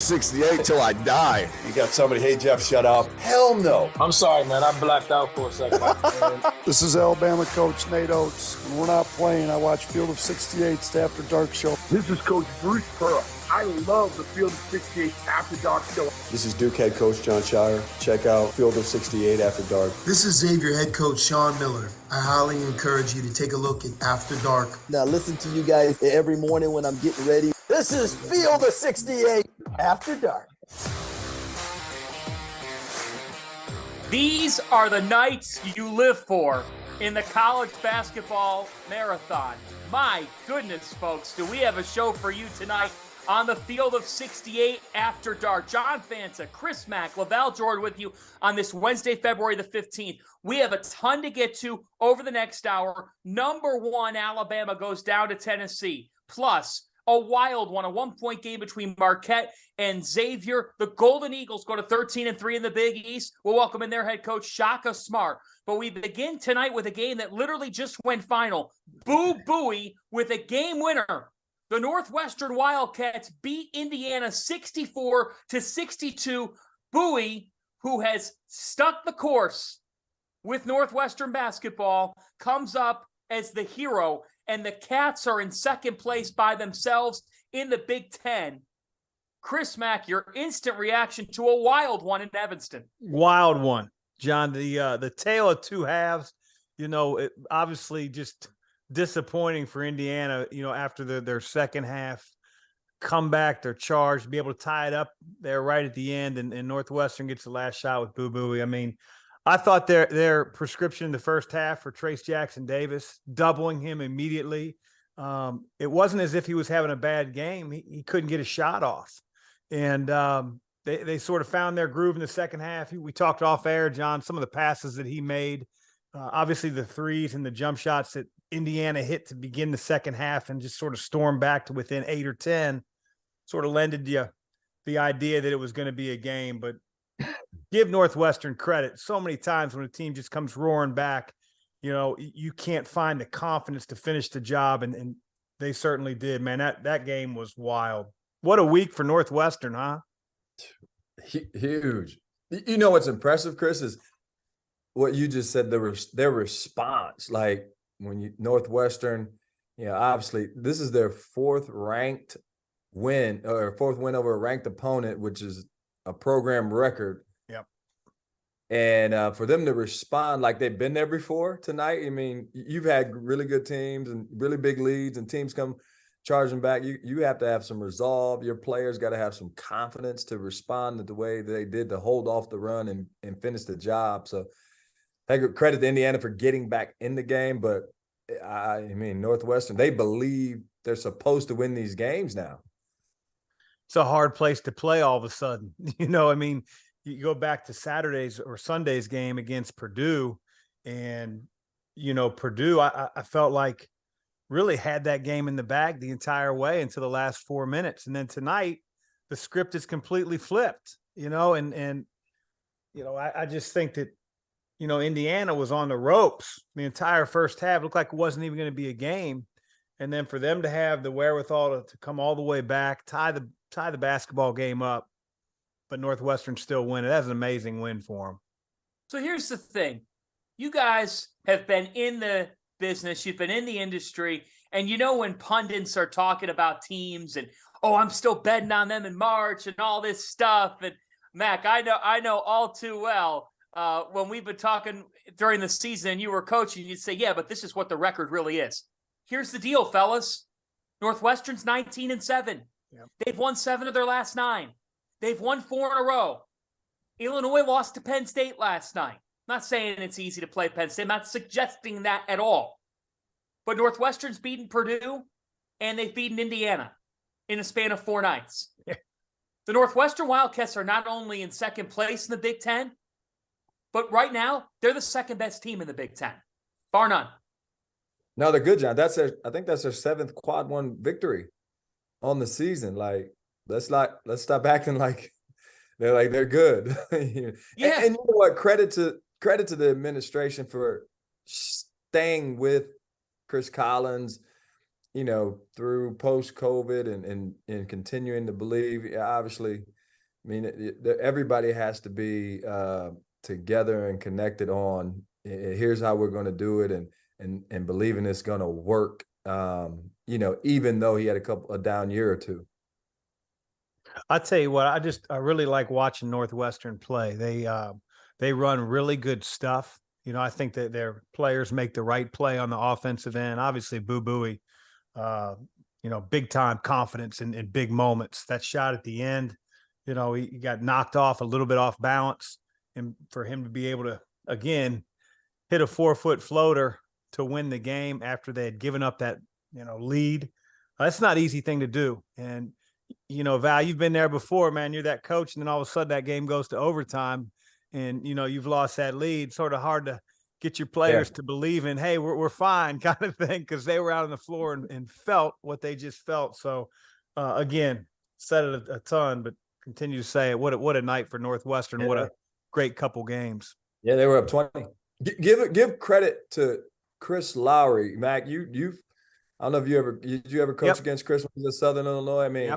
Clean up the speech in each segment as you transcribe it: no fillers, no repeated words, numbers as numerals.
68 till I die. You got somebody, hey, Jeff, shut up. Hell no. I'm sorry, man. I blacked out for a second. This is Alabama coach Nate Oates. When we're not playing, I watch Field of 68's the After Dark show. This is Coach Bruce Pearl. I love the Field of 68 After Dark show. This is Duke head coach John Shire. Check out Field of 68 After Dark. This is Xavier head coach Sean Miller. I highly encourage you to take a look at After Dark. Now listen to you guys every morning when I'm getting ready. This is Field of 68 After Dark. These are the nights you live for in the college basketball marathon. My goodness, folks, do we have a show for you tonight on the Field of 68 After Dark. John Fanta, Chris Mack, LaVall Jordan with you on this Wednesday, February the 15th. We have a ton to get to over the next hour. Number one, Alabama goes down to Tennessee. Plus, a wild one, a one-point game between Marquette and Xavier. The Golden Eagles go to 13-3 in the Big East. We'll welcome in their head coach, Shaka Smart. But we begin tonight with a game that literally just went final. Boo Buie with a game winner. The Northwestern Wildcats beat Indiana 64-62. Buie, who has stuck the course with Northwestern basketball, comes up as the hero, and the Cats are in second place by themselves in the Big Ten. Chris Mack, your instant reaction to a wild one in Evanston. Wild one, John. The tale of two halves. It obviously just disappointing for Indiana, after their second half comeback, their charge, to be able to tie it up there right at the end, and Northwestern gets the last shot with Boo Buie. I mean, I thought their prescription in the first half for Trace Jackson Davis, doubling him immediately. It wasn't as if he was having a bad game. He couldn't get a shot off. And they sort of found their groove in the second half. We talked off air, John, some of the passes that he made, obviously the threes and the jump shots that Indiana hit to begin the second half and just sort of stormed back to within 8 or 10, sort of lended you the idea that it was going to be a game. But give Northwestern credit. So many times when a team just comes roaring back, you can't find the confidence to finish the job, and they certainly did, man. That game was wild. What a week for Northwestern, huh? Huge. What's impressive, Chris, is what you just said, their response. Like, when Northwestern, obviously this is their fourth win over a ranked opponent, which is a program record. Yep. And for them to respond like they've been there before tonight, I mean, you've had really good teams and really big leads, and teams come charging back. You have to have some resolve. Your players got to have some confidence to respond the way they did to hold off the run and finish the job. So I give credit to Indiana for getting back in the game, but I mean, Northwestern, they believe they're supposed to win these games now. It's a hard place to play all of a sudden. I mean, you go back to Saturday's or Sunday's game against Purdue, and, Purdue, I felt like really had that game in the bag the entire way until the last 4 minutes. And then tonight, the script is completely flipped, I just think that, Indiana was on the ropes the entire first half. It looked like it wasn't even going to be a game. And then for them to have the wherewithal to come all the way back, tie the basketball game up, but Northwestern still win it. That's an amazing win for them. So here's the thing. You guys have been in the business. You've been in the industry. And when pundits are talking about teams and, I'm still betting on them in March and all this stuff. And Mac, I know all too well. When we've been talking during the season and you were coaching, you'd say, yeah, but this is what the record really is. Here's the deal, fellas. Northwestern's 19-7. Yep. They've won 7 of their last 9. They've won 4 in a row. Illinois lost to Penn State last night. I'm not saying it's easy to play Penn State. I'm not suggesting that at all. But Northwestern's beaten Purdue, and they've beaten Indiana in a span of 4 nights. Yeah. The Northwestern Wildcats are not only in second place in the Big Ten, but right now, they're the second best team in the Big Ten, bar none. No, they're good, John. I think that's their 7th quad 1 victory on the season. Like, let's stop acting like they're good. Yeah. And you know what? Credit to the administration for staying with Chris Collins through post-COVID and continuing to believe, obviously, I mean, everybody has to be together and connected on here's how we're going to do it and believing it's going to work, even though he had a down year or two. I tell you what, I really like watching Northwestern play. They run really good stuff. I think that their players make the right play on the offensive end. Obviously, Boo Buie, big time confidence in big moments. That shot at the end, he got knocked off a little bit off balance, and for him to be able to again hit a 4-foot floater to win the game after they had given up that lead, that's not an easy thing to do. And Val, you've been there before, man. You're that coach, and then all of a sudden that game goes to overtime, and you've lost that lead. Sort of hard to get your players to believe in, hey, we're fine, kind of thing, because they were out on the floor and felt what they just felt. So again, said it a ton, but continue to say it. What a night for Northwestern. What a great couple games. Yeah, they were up 20. Give credit to Chris Lowry, Mack. I don't know if did you ever coach against Chris when he was at Southern Illinois? I mean,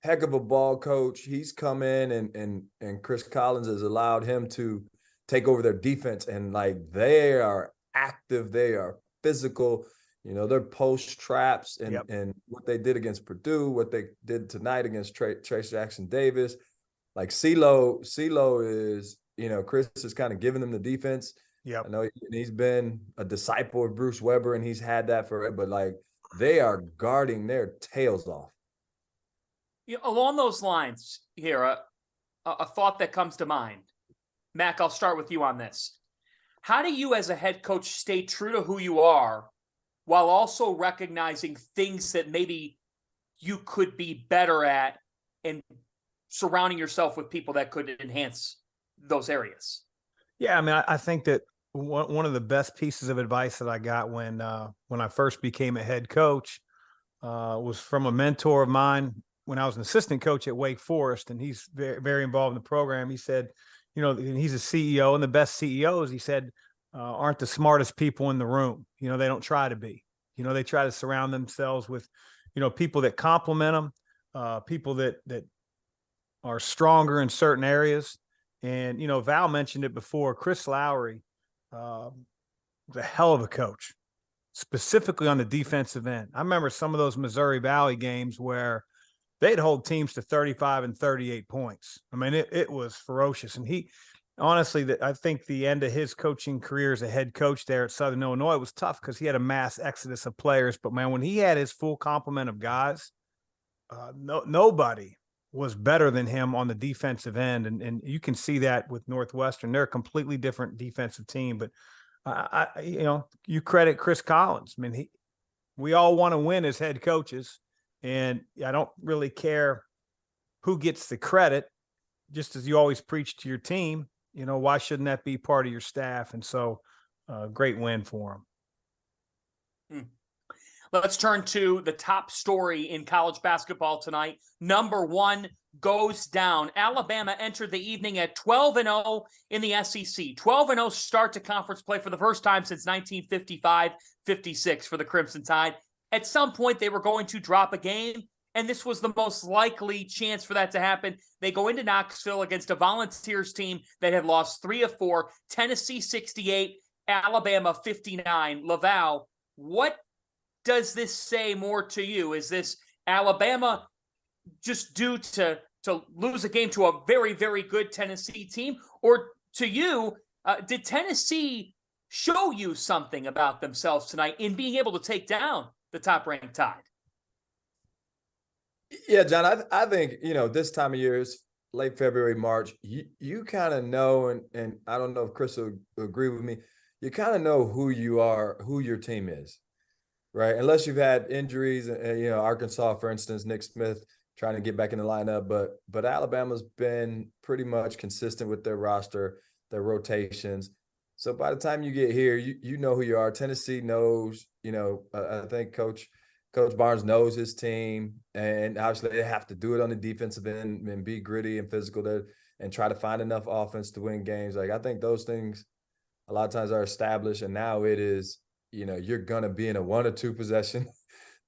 heck of a ball coach. He's come in and Chris Collins has allowed him to take over their defense, and they are active, they are physical. Their post traps and what they did against Purdue, what they did tonight against Trace Jackson Davis. CeeLo is, Chris is kind of giving them the defense. Yeah, I know he's been a disciple of Bruce Weber, and he's had that forever. But they are guarding their tails off. Along those lines, here, a thought that comes to mind. Mack, I'll start with you on this. How do you, as a head coach, stay true to who you are while also recognizing things that maybe you could be better at and surrounding yourself with people that could enhance those areas? Yeah, I mean, I think that one of the best pieces of advice that I got when I first became a head coach was from a mentor of mine when I was an assistant coach at Wake Forest, and he's very, very involved in the program. He said, he's a CEO, and the best CEOs, he said, aren't the smartest people in the room. They don't try to be. They try to surround themselves with, people that complement them, people that are stronger in certain areas. And, Val mentioned it before, Chris Lowry was a hell of a coach, specifically on the defensive end. I remember some of those Missouri Valley games where they'd hold teams to 35 and 38 points. I mean, it was ferocious. And he, honestly, I think the end of his coaching career as a head coach there at Southern Illinois was tough because he had a mass exodus of players. But, man, when he had his full complement of guys, nobody was better than him on the defensive end. And you can see that with Northwestern. They're a completely different defensive team. But, you credit Chris Collins. I mean, we all want to win as head coaches. And I don't really care who gets the credit, just as you always preach to your team, why shouldn't that be part of your staff? And so great win for them. Let's turn to the top story in college basketball tonight. Number one goes down. Alabama entered the evening at 12-0 in the SEC. 12-0 start to conference play for the first time since 1955-56 for the Crimson Tide. At some point, they were going to drop a game, and this was the most likely chance for that to happen. They go into Knoxville against a Volunteers team that had lost 3 of 4, Tennessee 68, Alabama 59. LaVall, what does this say more to you? Is this Alabama just due to lose a game to a very, very good Tennessee team? Or to you, did Tennessee show you something about themselves tonight in being able to take down the top-ranked Tide? Yeah, John, I think, this time of year is late February, March. You kind of know, and I don't know if Chris will agree with me, you kind of know who you are, who your team is, right? Unless you've had injuries, Arkansas, for instance, Nick Smith trying to get back in the lineup, but Alabama's been pretty much consistent with their roster, their rotations. So by the time you get here, you know who you are. Tennessee knows, I think Coach Barnes knows his team, and obviously they have to do it on the defensive end and be gritty and physical there and try to find enough offense to win games. I think those things a lot of times are established, and now it is, you're going to be in a 1 or 2 possession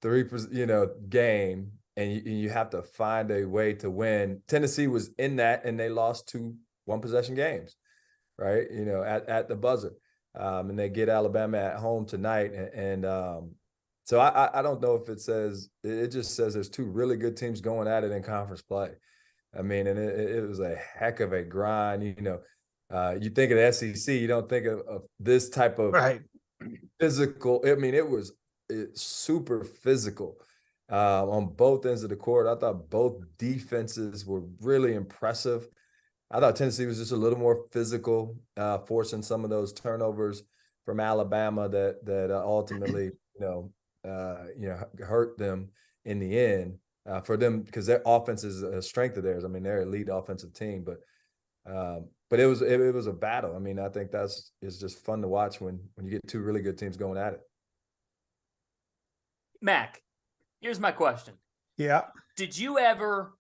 game, and you have to find a way to win. Tennessee was in that, and they lost 2 one-possession games, right? At the buzzer, and they get Alabama at home tonight, and so I don't know if it just says there's 2 really good teams going at it in conference play. I mean, and it was a heck of a grind. You think of the SEC, you don't think of this type of physical. I mean, it's super physical on both ends of the court. I thought both defenses were really impressive. I thought Tennessee was just a little more physical, forcing some of those turnovers from Alabama that ultimately, hurt them in the end. For them, because their offense is a strength of theirs. I mean, they're an elite offensive team, but it was a battle. I mean, I think it's just fun to watch when you get 2 really good teams going at it. Mack, here's my question. Yeah. Did you ever?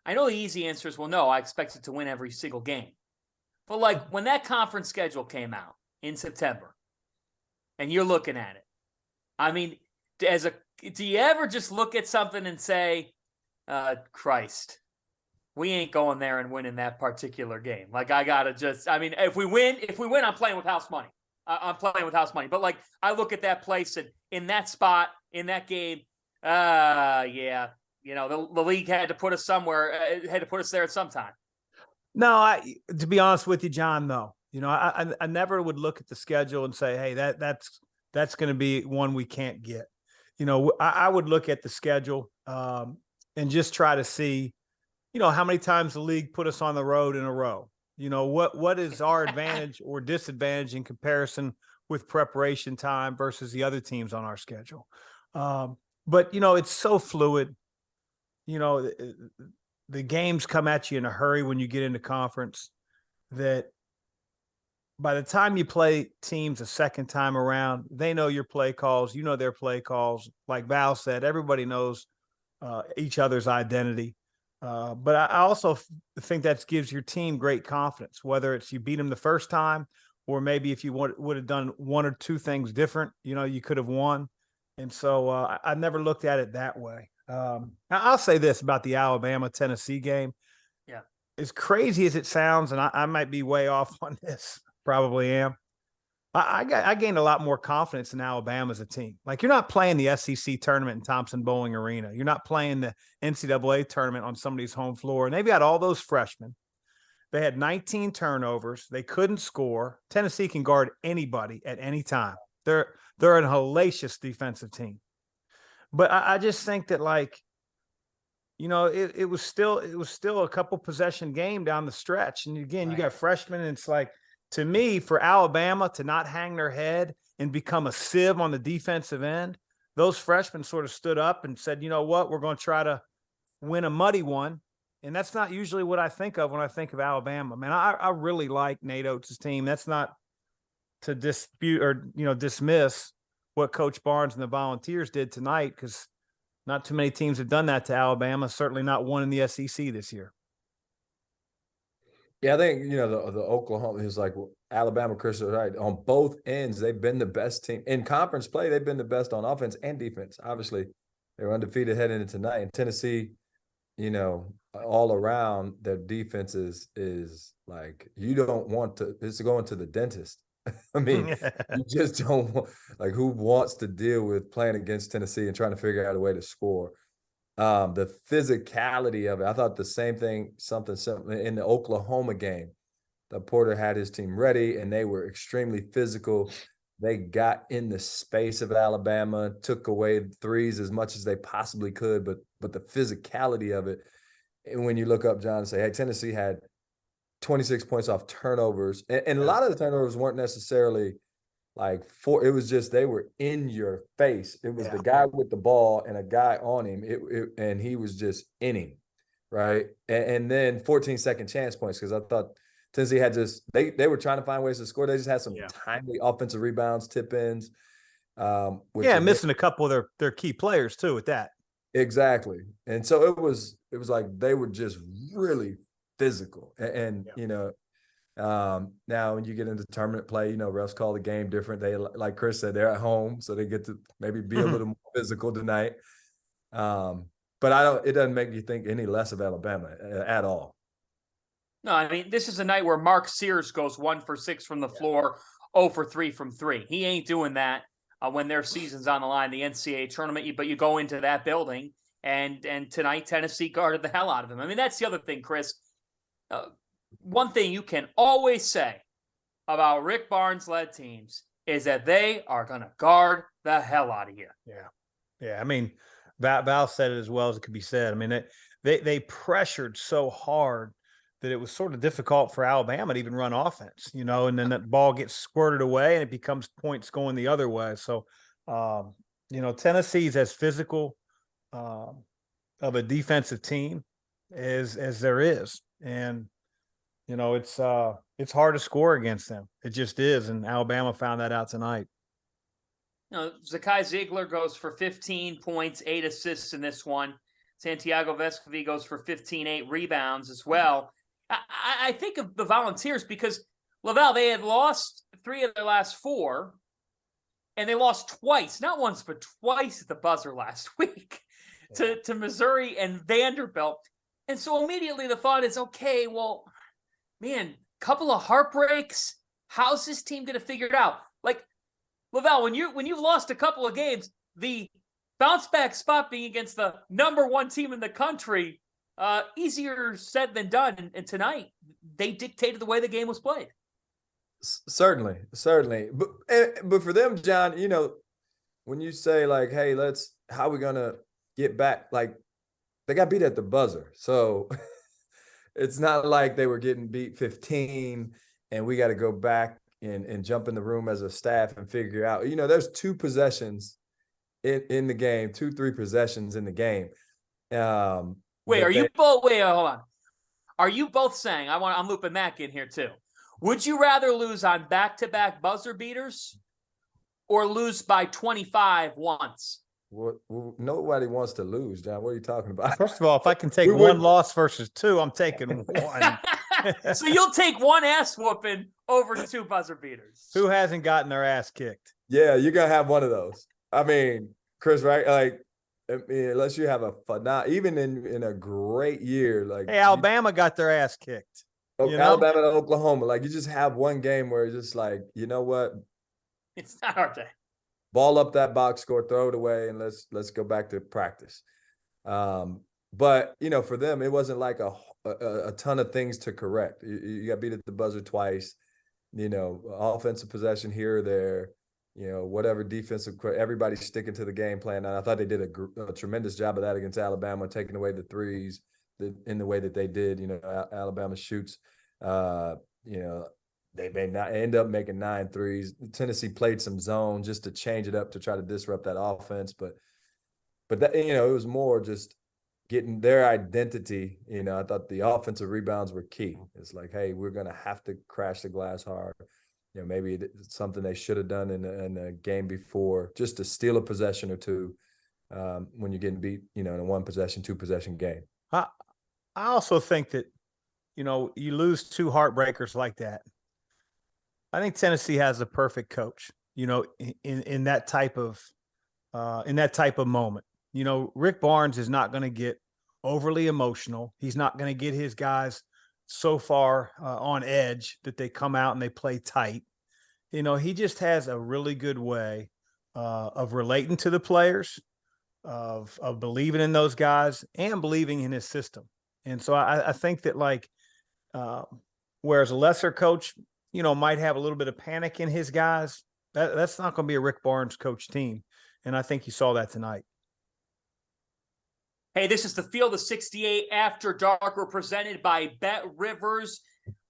I know the easy answer is, well, no, I expected to win every single game. But like when that conference schedule came out in September, and you're looking at it, I mean, do you ever just look at something and say, Christ, we ain't going there and winning that particular game? Like, if we win, I'm playing with house money. I'm playing with house money. But like, I look at that place and in that spot, in that game, the league had to put us somewhere, had to put us there at some time. No, to be honest with you, John, no. I never would look at the schedule and say, hey, that's going to be one we can't get. I would look at the schedule and just try to see, how many times the league put us on the road in a row. What is our advantage or disadvantage in comparison with preparation time versus the other teams on our schedule. But, it's so fluid. The games come at you in a hurry when you get into conference that by the time you play teams a second time around, they know your play calls, their play calls. Like Val said, everybody knows each other's identity. But I also think that gives your team great confidence, whether it's you beat them the first time or maybe if you would have done 1 or 2 things different, you could have won. And so I never looked at it that way. I'll say this about the Alabama-Tennessee game. Yeah. As crazy as it sounds, and I might be way off on this, probably am. I gained a lot more confidence in Alabama as a team. Like, you're not playing the SEC tournament in Thompson Bowling Arena. You're not playing the NCAA tournament on somebody's home floor. And they've got all those freshmen. They had 19 turnovers. They couldn't score. Tennessee can guard anybody at any time. They're an hellacious defensive team. But I just think that, it was still a couple possession game down the stretch. And again, you got freshmen, and it's like, to me, for Alabama to not hang their head and become a sieve on the defensive end, those freshmen sort of stood up and said, you know what, we're going to try to win a muddy one. And that's not usually what I think of when I think of Alabama. Man, I really like Nate Oates' team. That's not to dispute or, dismiss what Coach Barnes and the Volunteers did tonight, because not too many teams have done that to Alabama, certainly not one in the SEC this year. Yeah, I think, the Oklahoma is like Alabama, Chris, right? On both ends, they've been the best team. In conference play, they've been the best on offense and defense. Obviously, they were undefeated heading into tonight. And Tennessee, all around, their defense is like, you don't want to – it's going to the dentist. I mean, you just don't want – like, who wants to deal with playing against Tennessee and trying to figure out a way to score? The physicality of it. I thought the same thing, something in the Oklahoma game. The Porter had his team ready, and they were extremely physical. They got in the space of Alabama, took away threes as much as they possibly could, but the physicality of it. And when you look up, John, and say, hey, Tennessee had 26 points off turnovers, and a lot of the turnovers weren't necessarily it was just they were in your face. It was the guy with the ball and a guy on him, and he was just in him, right? And then 14-second chance points, because I thought Tennessee had they were trying to find ways to score. They just had some timely offensive rebounds, tip-ins. Missing a couple of their key players too with that. Exactly. And so it was like they were just really physical. And Now, when you get into tournament play, refs call the game different. They, like Chris said, they're at home, so they get to maybe be a little more physical tonight. But it doesn't make you think any less of Alabama at all. No, I mean, this is a night where Mark Sears goes 1 for 6 from the floor, 0 for 3 from 3. He ain't doing that when their season's on the line, the NCAA tournament. But you go into that building, and tonight Tennessee guarded the hell out of him. I mean, that's the other thing, Chris. One thing you can always say about Rick Barnes-led teams is that they are going to guard the hell out of you. Yeah. I mean, Val said it as well as it could be said. I mean, they pressured so hard that it was sort of difficult for Alabama to even run offense, and then that ball gets squirted away and it becomes points going the other way. So, Tennessee's as physical of a defensive team as there is. And, it's hard to score against them. It just is. And Alabama found that out tonight. Zakai Ziegler goes for 15 points, 8 assists in this one. Santiago Vescovi goes for 15, 8 rebounds as well. I think of the Volunteers because, LaVall, they had lost 3 of their last 4, and they lost twice, not once, but twice at the buzzer last week to Missouri and Vanderbilt. And so immediately the thought is, okay, well, man, couple of heartbreaks. How's this team going to figure it out? Like, LaVall, when you've lost a couple of games, the bounce back spot being against the number 1 team in the country, easier said than done. And tonight, they dictated the way the game was played. Certainly. But for them, John, when you say like, hey, how are we going to get back? Like, they got beat at the buzzer. So it's not like they were getting beat 15 and we got to go back and jump in the room as a staff and figure out, there's 2 possessions in the game, 2-3 possessions in the game. Hold on. Are you both saying, I'm looping Mack in here too. Would you rather lose on back-to-back buzzer beaters or lose by 25 once? Well, nobody wants to lose, John. What are you talking about? First of all, if I can take one loss versus 2, I'm taking 1. So you'll take 1 ass whooping over 2 buzzer beaters. Who hasn't gotten their ass kicked? Yeah, you're going to have one of those. I mean, Chris, right? Like, unless you have even in a great year. Like, hey, Alabama got their ass kicked. Alabama and Oklahoma. Like, you just have one game where it's just like, you know what? It's not our day. Ball up that box score, throw it away, and let's go back to practice. But for them, it wasn't like a ton of things to correct. You got beat at the buzzer twice. Offensive possession here or there. Whatever defensive, everybody's sticking to the game plan. And I thought they did a tremendous job of that against Alabama, taking away the threes in the way that they did. Alabama shoots. They may not end up making 9 threes. Tennessee played some zone just to change it up to try to disrupt that offense. But that, it was more just getting their identity. I thought the offensive rebounds were key. It's like, hey, we're going to have to crash the glass hard. Maybe it's something they should have done in a game before, just to steal a possession or 2 when you're getting beat, in a 1 possession, 2 possession game. I also think that, you lose 2 heartbreakers like that. I think Tennessee has the perfect coach, in that type of moment. Rick Barnes is not going to get overly emotional. He's not going to get his guys so far on edge that they come out and they play tight. He just has a really good way of relating to the players, of believing in those guys and believing in his system. And so I think that whereas a lesser coach, might have a little bit of panic in his guys, that's not going to be a Rick Barnes coach team. And I think you saw that tonight. Hey, this is the Field of 68 After Dark. We're presented by Bet Rivers.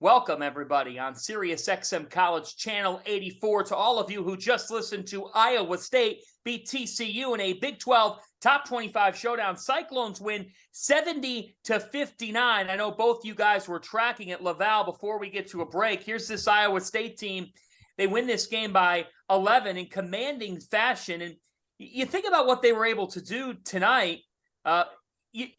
Welcome, everybody, on Sirius XM College Channel 84. To all of you who just listened to Iowa State beat TCU in a Big 12 Top 25 showdown. Cyclones win 70-59. I know both you guys were tracking it. LaVall, before we get to a break, here's this Iowa State team. They win this game by 11 in commanding fashion. And you think about what they were able to do tonight.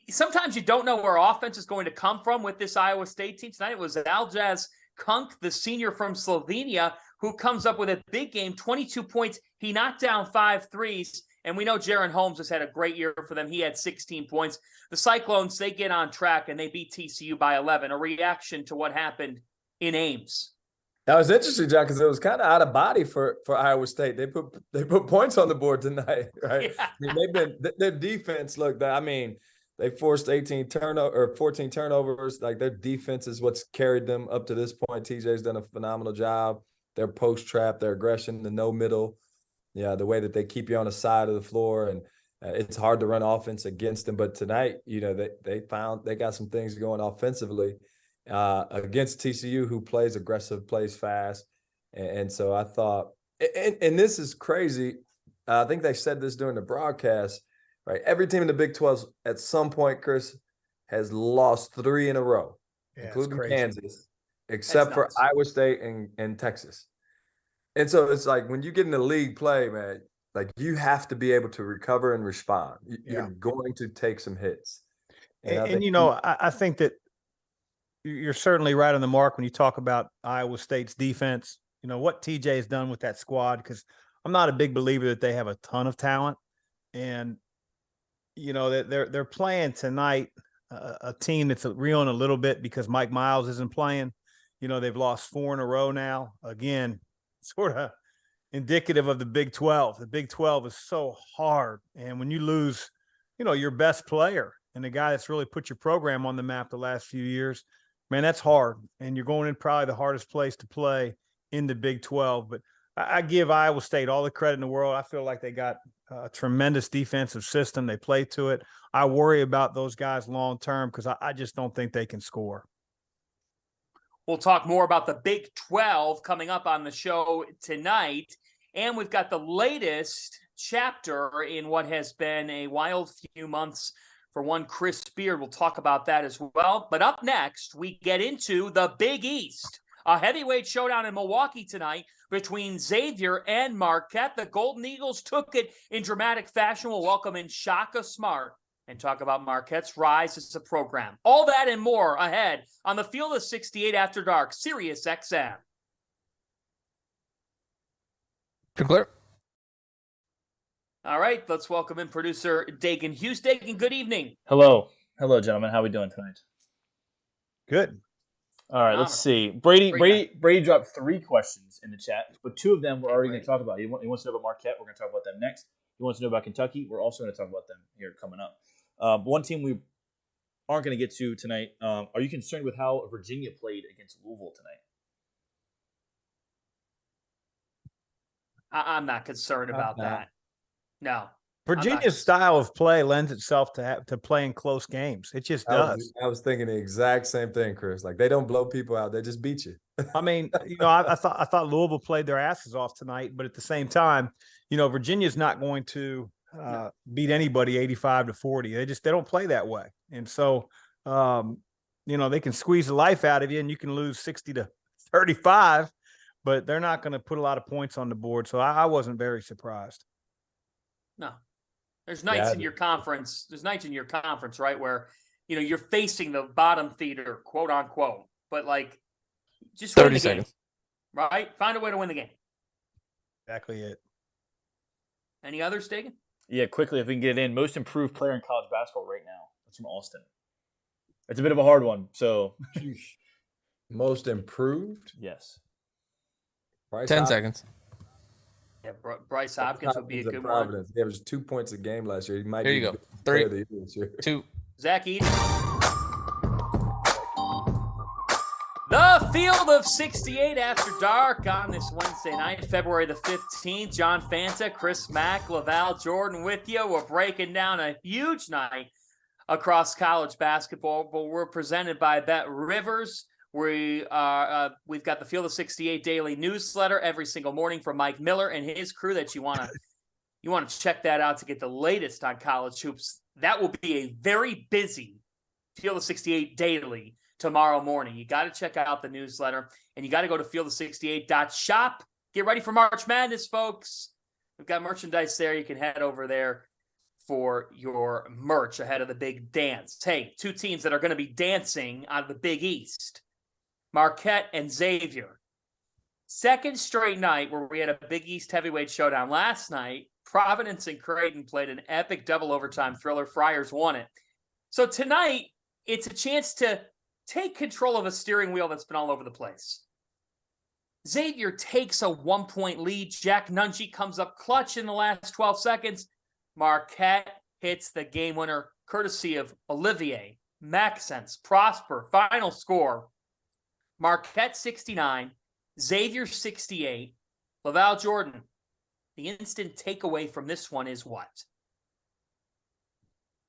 Sometimes you don't know where offense is going to come from with this Iowa State team. Tonight it was Aljaz Kunk, the senior from Slovenia, who comes up with a big game, 22 points. He knocked down 5 threes. And we know Jaron Holmes has had a great year for them. He had 16 points. The Cyclones, they get on track and they beat TCU by 11. A reaction to what happened in Ames. That was interesting, John, because it was kind of out of body for Iowa State. They put points on the board tonight, right? Yeah. I mean, their defense looked. I mean, they forced 14 turnovers. Like, their defense is what's carried them up to this point. TJ's done a phenomenal job. Their post trap, their aggression, the no middle. Yeah, the way that they keep you on the side of the floor, and it's hard to run offense against them. But tonight, they got some things going offensively against TCU, who plays aggressive, plays fast. And so I thought, and this is crazy. I think they said this during the broadcast, right? Every team in the Big 12 at some point, Chris, has lost 3 in a row, including Kansas, except for Iowa State and Texas. And so it's like, when you get in the league play, man, like, you have to be able to recover and respond. You're going to take some hits. And I think that you're certainly right on the mark when you talk about Iowa State's defense. You know, what TJ has done with that squad, because I'm not a big believer that they have a ton of talent. And, you know, they're playing tonight a team that's reeling a little bit because Mike Miles isn't playing. You know, they've lost 4 in a row now. Again, sort of indicative of the Big 12. The Big 12 is so hard. And when you lose, you know, your best player and the guy that's really put your program on the map the last few years, man, that's hard. And you're going in probably the hardest place to play in the Big 12. But I give Iowa State all the credit in the world. I feel like they got a tremendous defensive system. They play to it. I worry about those guys long term because I just don't think they can score. We'll talk more about the Big 12 coming up on the show tonight. And we've got the latest chapter in what has been a wild few months for one Chris Beard. We'll talk about that as well. But up next, we get into the Big East. A heavyweight showdown in Milwaukee tonight between Xavier and Marquette. The Golden Eagles took it in dramatic fashion. We'll welcome in Shaka Smart and talk about Marquette's rise as a program. All that and more ahead on the Field of 68 After Dark, Sirius XM. Clear. All right, let's welcome in producer Dagan Hughes. Dagan, good evening. Hello, gentlemen. How are we doing tonight? Good. All right, let's see. Brady dropped 3 questions in the chat, but 2 of them we're already going to talk about. He wants to know about Marquette. We're going to talk about them next. He wants to know about Kentucky. We're also going to talk about them here coming up. One team we aren't going to get to tonight. Are you concerned with how Virginia played against Louisville tonight? I'm not concerned about that. No. Virginia's style of play lends itself to playing close games. It just does. I was thinking the exact same thing, Chris. Like, they don't blow people out; they just beat you. I mean, you know, I thought Louisville played their asses off tonight, but at the same time, you know, Virginia's not going to beat anybody 85-40. They don't play that way, and so you know, they can squeeze the life out of you, and you can lose 60-35, but they're not going to put a lot of points on the board. So I wasn't very surprised. No. There's nights in your conference. There's nights in your conference, right, where, you know, you're facing the bottom feeder, quote unquote, but like, just 30 win the seconds. Game, right? Find a way to win the game. Exactly it. Any others, Dagan? Yeah, quickly, if we can get it in. Most improved player in college basketball right now. That's from Austin. It's a bit of a hard one, so. Most improved? Yes. 10 seconds. Yeah, Bryce Hopkins would be a good one. He averaged 2 points a game last year. He might Here be you go. player 3, of the year this year. 2. Zach Eaton. The Field of 68 After Dark on this Wednesday night, February the 15th. John Fanta, Chris Mack, LaVall, Jordan with you. We're breaking down a huge night across college basketball, but we're presented by Bet Rivers. We've got the Field of 68 daily newsletter every single morning from Mike Miller and his crew that you want to check that out to get the latest on college hoops. That will be a very busy Field of 68 daily tomorrow morning. You got to check out the newsletter, and you got to go to field68.shop. Get ready for March Madness, folks. We've got merchandise there. You can head over there for your merch ahead of the big dance. Hey, 2 teams that are going to be dancing out of the Big East. Marquette and Xavier. Second straight night where we had a Big East heavyweight showdown. Last night, Providence and Creighton played an epic double overtime thriller. Friars won it. So tonight, it's a chance to take control of a steering wheel that's been all over the place. Xavier takes a 1-point lead. Jack Nungy comes up clutch in the last 12 seconds. Marquette hits the game winner courtesy of Olivier, Maxence, Prosper. Final score, Marquette 69, Xavier 68. LaVall Jordan, the instant takeaway from this one is what?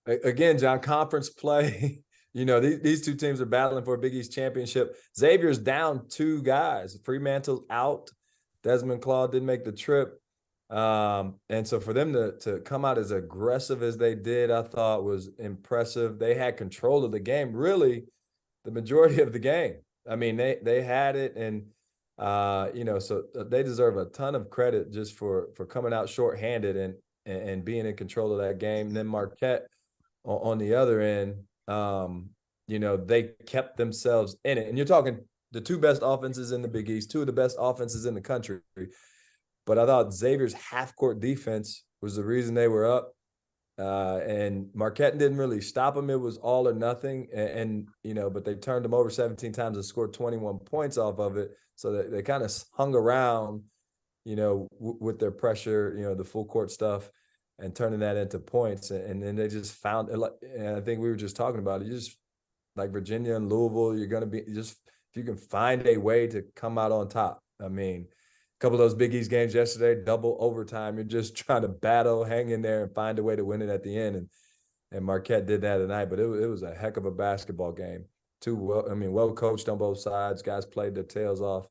Again, John, conference play. These two teams are battling for a Big East championship. Xavier's down 2 guys. Fremantle's out. Desmond Claw didn't make the trip. And so for them to come out as aggressive as they did, I thought was impressive. They had control of the game, really, the majority of the game. I mean, they had it, and so they deserve a ton of credit just for coming out shorthanded and being in control of that game. And then Marquette on the other end, they kept themselves in it. And you're talking the 2 best offenses in the Big East, 2 of the best offenses in the country. But I thought Xavier's half-court defense was the reason they were up. And Marquette didn't really stop them. It was all or nothing. But they turned them over 17 times and scored 21 points off of it. So they kind of hung around, with their pressure, the full court stuff, and turning that into points. And then they just found it. And I think we were just talking about it. You just, like Virginia and Louisville, you're going to be just, if you can find a way to come out on top. I mean, a couple of those Big East games yesterday, double overtime. You're just trying to battle, hang in there, and find a way to win it at the end. And Marquette did that tonight, but it was a heck of a basketball game. Well coached on both sides. Guys played their tails off.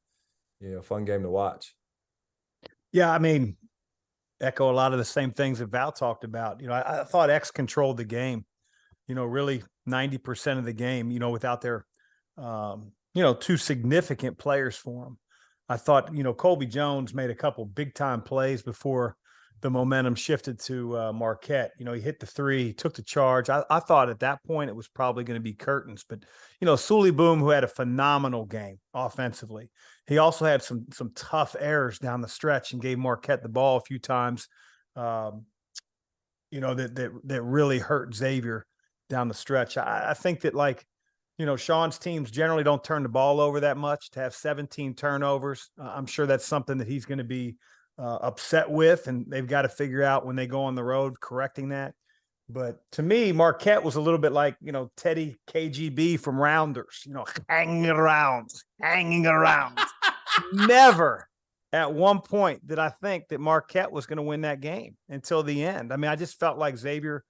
Fun game to watch. Yeah, I mean, echo a lot of the same things that Val talked about. I thought X controlled the game. Really 90% of the game. Without their, 2 significant players for them. I thought, Colby Jones made a couple big time plays before the momentum shifted to Marquette. He hit the 3, took the charge. I thought at that point it was probably going to be curtains, but Sully Boom, who had a phenomenal game offensively. He also had some tough errors down the stretch and gave Marquette the ball a few times. That really hurt Xavier down the stretch. I think that Sean's teams generally don't turn the ball over that much. To have 17 turnovers, I'm sure that's something that he's going to be upset with, and they've got to figure out when they go on the road correcting that. But to me, Marquette was a little bit like, Teddy KGB from Rounders, hanging around. Never at one point did I think that Marquette was going to win that game until the end. I mean, I just felt like Xavier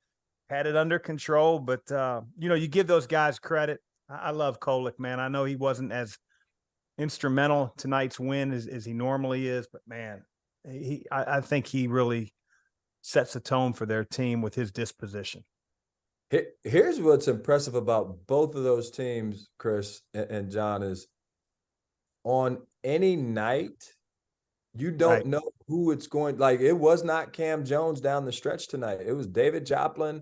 had it under control, but you give those guys credit. I love Kolek, man. I know he wasn't as instrumental tonight's win as he normally is, but man, I think he really sets a tone for their team with his disposition. Here's what's impressive about both of those teams, Chris and John, is on any night, you don't know who it's going. Like, it was not Cam Jones down the stretch tonight. It was David Joplin,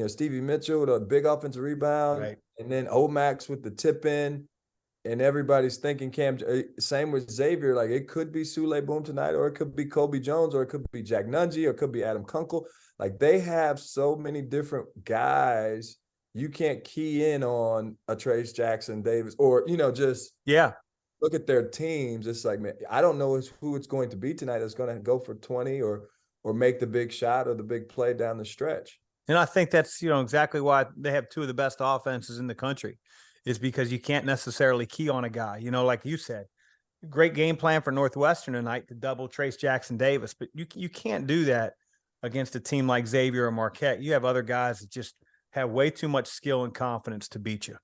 Stevie Mitchell with a big offensive rebound, and then Omax with the tip in. And everybody's thinking same with Xavier, like it could be Sule Boom tonight, or it could be Colby Jones, or it could be Jack Nungy, or it could be Adam Kunkel. Like, they have so many different guys. You can't key in on a Trace Jackson Davis, or, just look at their teams. It's like, man, I don't know who it's going to be tonight that's going to go for 20 or make the big shot or the big play down the stretch. And I think that's, exactly why they have 2 of the best offenses in the country. Is because you can't necessarily key on a guy, like you said. Great game plan for Northwestern tonight to double Trace Jackson Davis, but you can't do that against a team like Xavier or Marquette. You have other guys that just have way too much skill and confidence to beat you.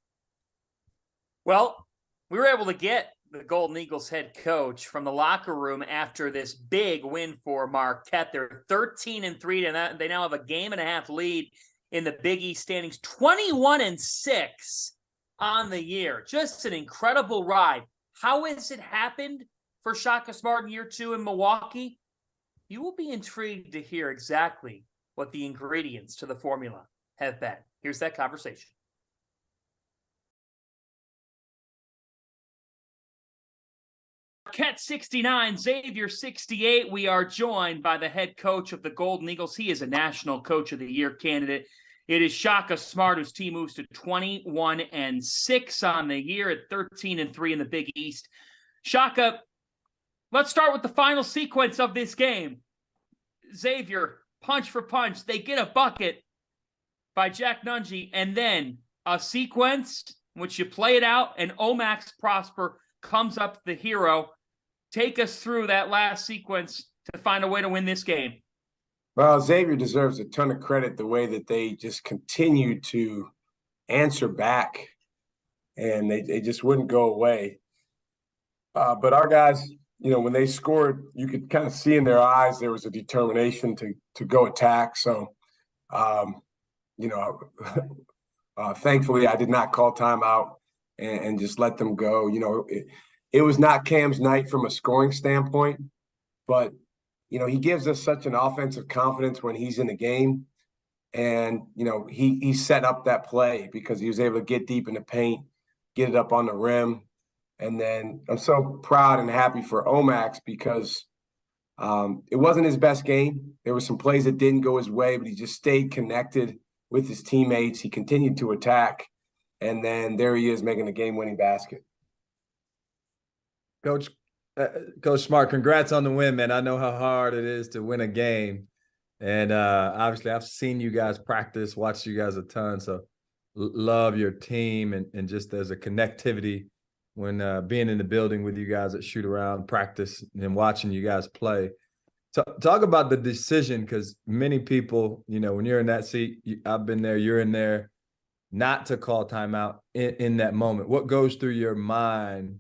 Well, we were able to get the Golden Eagles head coach from the locker room after this big win for Marquette. They're 13-3, and they now have a game and a half lead in the Big East standings, 21-6. On the year. Just an incredible ride. How has it happened for Shaka Smart in year 2 in Milwaukee? You will be intrigued to hear exactly what the ingredients to the formula have been. Here's that conversation. Marquette 69, Xavier 68. We are joined by the head coach of the Golden Eagles. He is a National Coach of the Year candidate. It is Shaka Smart, whose team moves to 21-6 on the year at 13-3 in the Big East. Shaka, let's start with the final sequence of this game. Xavier, punch for punch, they get a bucket by Jack Nungy, and then a sequence in which you play it out, and Mack Prosper comes up the hero. Take us through that last sequence to find a way to win this game. Well, Xavier deserves a ton of credit the way that they just continued to answer back, and they just wouldn't go away. But our guys, when they scored, you could kind of see in their eyes there was a determination to go attack. So, thankfully, I did not call timeout and just let them go. It was not Cam's night from a scoring standpoint, but he gives us such an offensive confidence when he's in the game. And, he set up that play because he was able to get deep in the paint, get it up on the rim. And then I'm so proud and happy for Mack because it wasn't his best game. There were some plays that didn't go his way, but he just stayed connected with his teammates. He continued to attack. And then there he is making a game-winning basket. Coach Smart, congrats on the win, man. I know how hard it is to win a game. And obviously I've seen you guys practice, watched you guys a ton. So love your team and just there's a connectivity when being in the building with you guys at shoot around, practice, and watching you guys play. Talk about the decision, because many people, when you're in that seat, I've been there, you're in there, not to call timeout in that moment. What goes through your mind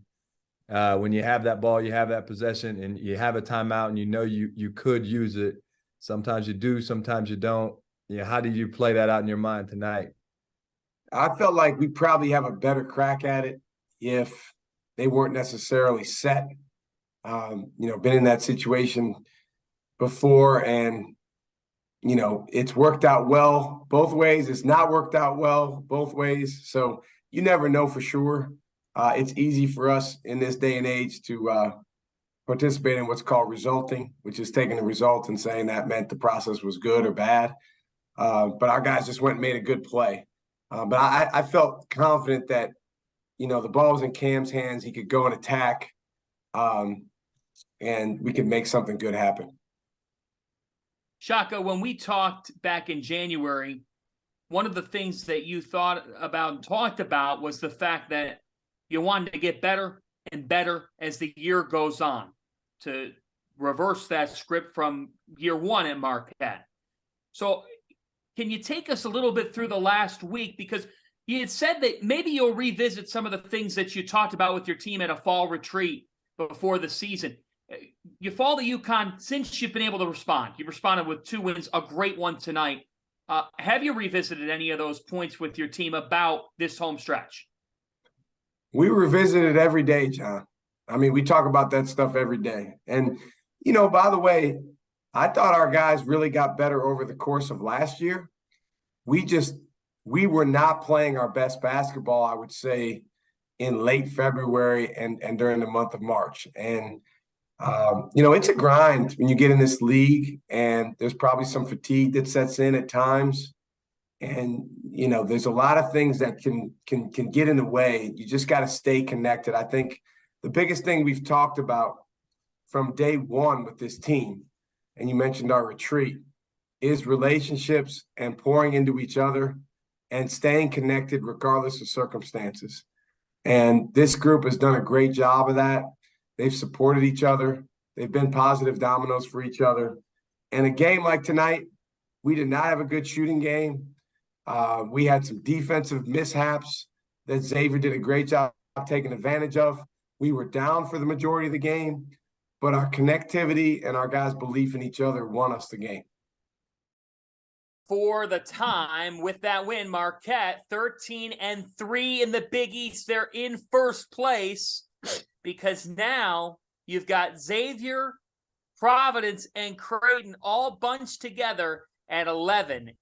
when you have that ball, you have that possession, and you have a timeout, and you could use it? Sometimes you do, sometimes you don't. How did you play that out in your mind tonight? I felt like we probably have a better crack at it if they weren't necessarily set. Been in that situation before, and it's worked out well both ways. It's not worked out well both ways. So you never know for sure. It's easy for us in this day and age to participate in what's called resulting, which is taking the result and saying that meant the process was good or bad. But our guys just went and made a good play. But I felt confident that, the ball was in Cam's hands. He could go and attack, and we could make something good happen. Shaka, when we talked back in January, one of the things that you thought about and talked about was the fact that you wanted to get better and better as the year goes on, to reverse that script from year one at Marquette. So can you take us a little bit through the last week? Because you had said that maybe you'll revisit some of the things that you talked about with your team at a fall retreat before the season. You fall to UConn since you've been able to respond. You responded with 2 wins, a great one tonight. Have you revisited any of those points with your team about this home stretch? We revisit it every day, John. I mean, we talk about that stuff every day. And, by the way, I thought our guys really got better over the course of last year. We were not playing our best basketball, I would say, in late February and during the month of March. And, it's a grind when you get in this league, and there's probably some fatigue that sets in at times. And, there's a lot of things that can get in the way. You just got to stay connected. I think the biggest thing we've talked about from day one with this team, and you mentioned our retreat, is relationships and pouring into each other and staying connected regardless of circumstances. And this group has done a great job of that. They've supported each other. They've been positive dominoes for each other. And a game like tonight, we did not have a good shooting game. We had some defensive mishaps that Xavier did a great job taking advantage of. We were down for the majority of the game, but our connectivity and our guys' belief in each other won us the game. For the time with that win, Marquette 13-3 in the Big East. They're in first place because now you've got Xavier, Providence, and Creighton all bunched together at 11-4.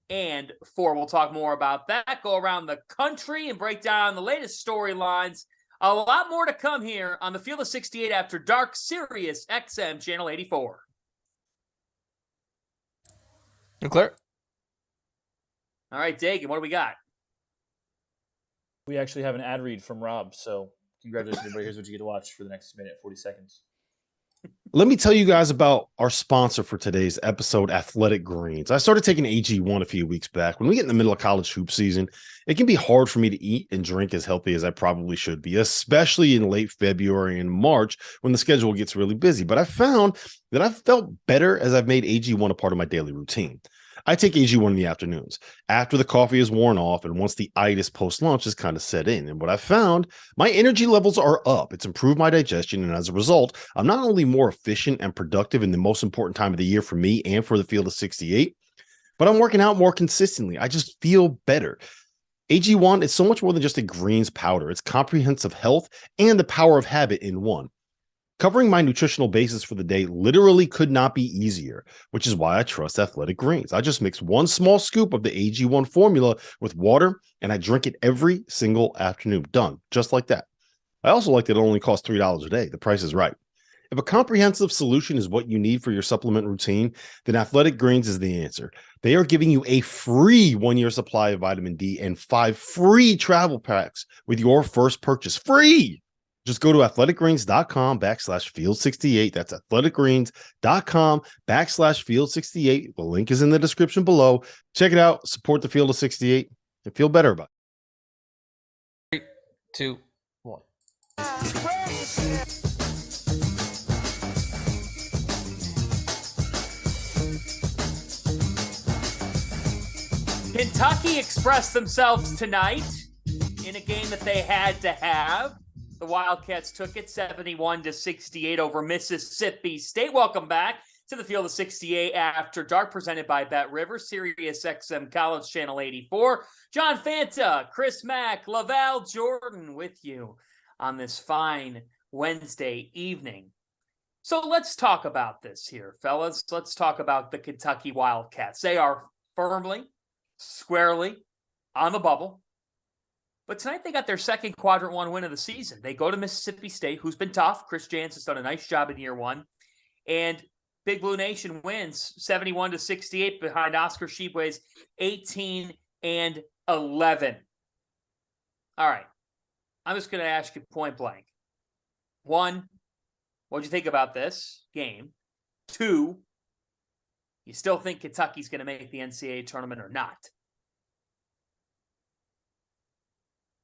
We'll talk more about that, go around the country and break down the latest storylines A lot more to come here on the Field of 68 After Dark, Sirius XM Channel 84. You clear? All right, Dagan, what do we got? We actually have an ad read from Rob, so congratulations, everybody. Here's what you get to watch for the next minute, 40 seconds. Let me tell you guys about our sponsor for today's episode, Athletic Greens. I started taking AG1 a few weeks back. When we get in the middle of college hoop season, it can be hard for me to eat and drink as healthy as I probably should be, especially in late February and March when the schedule gets really busy. But I found that I've felt better as I've made AG1 a part of my daily routine. I take AG1 in the afternoons after the coffee is worn off and once the itis post-lunch is kind of set in. And what I found, my energy levels are up. It's improved my digestion. And as a result, I'm not only more efficient and productive in the most important time of the year for me and for the Field of 68, but I'm working out more consistently. I just feel better. AG1 is so much more than just a greens powder. It's comprehensive health and the power of habit in one. Covering my nutritional basis for the day literally could not be easier, which is why I trust Athletic Greens. I just mix one small scoop of the AG1 formula with water, and I drink it every single afternoon. Done, just like that. I also like that it only costs $3 a day. The price is right. If a comprehensive solution is what you need for your supplement routine, then Athletic Greens is the answer. They are giving you a free 1-year supply of vitamin D and 5 free travel packs with your first purchase. Free! Just go to athleticgreens.com/field68. That's athleticgreens.com/field68. The link is in the description below. Check it out. Support the Field of 68 and feel better about it. 3, 2, 1. Kentucky expressed themselves tonight in a game that they had to have. The Wildcats took it 71-68 over Mississippi State. Welcome back to the Field of 68 After Dark, presented by Bet River, Sirius XM College Channel 84. John Fanta, Chris Mack, LaVall Jordan with you on this fine Wednesday evening. So let's talk about this here, fellas. Let's talk about the Kentucky Wildcats. They are firmly, squarely on the bubble. But tonight they got their second quadrant one win of the season. They go to Mississippi State, who's been tough. Chris Jansen's done a nice job in year one. And Big Blue Nation wins 71-68 behind Oscar Tshiebwe's 18-11. All right. I'm just going to ask you point blank. 1, what'd you think about this game? 2, you still think Kentucky's going to make the NCAA tournament or not?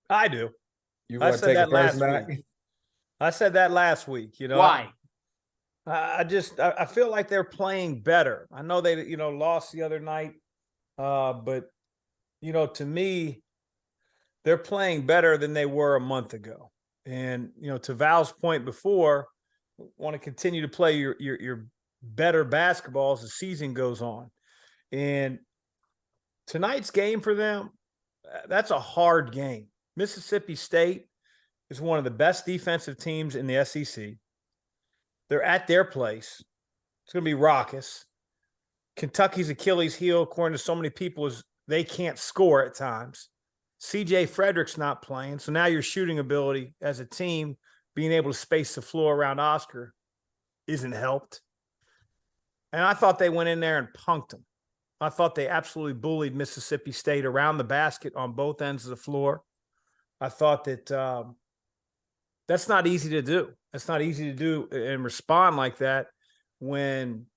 I do. You want to take it first, Mack? I said that last week. You know why? I feel like they're playing better. I know they lost the other night, but to me, they're playing better than they were a month ago. And to Val's point before, want to continue to play your better basketball as the season goes on. And tonight's game for them, that's a hard game. Mississippi State is one of the best defensive teams in the SEC. They're at their place. It's going to be raucous. Kentucky's Achilles heel, according to so many people, is they can't score at times. C.J. Frederick's not playing, so now your shooting ability as a team, being able to space the floor around Oscar, isn't helped. And I thought they went in there and punked them. I thought they absolutely bullied Mississippi State around the basket on both ends of the floor. I thought that that's not easy to do. That's not easy to do and respond like that when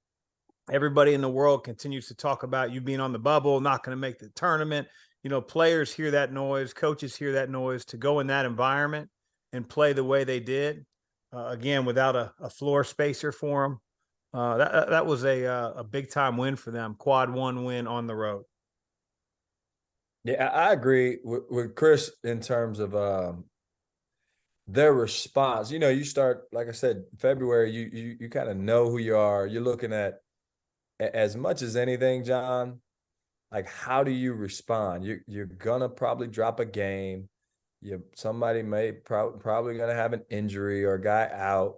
everybody in the world continues to talk about you being on the bubble, not going to make the tournament. Players hear that noise, coaches hear that noise. To go in that environment and play the way they did, again, without a floor spacer for them, that was a big-time win for them, quad one win on the road. Yeah, I agree with Chris in terms of their response. You start, like I said, February, you kind of know who you are. You're looking at, as much as anything, John, like, how do you respond? You're going to probably drop a game. Somebody may probably going to have an injury or a guy out.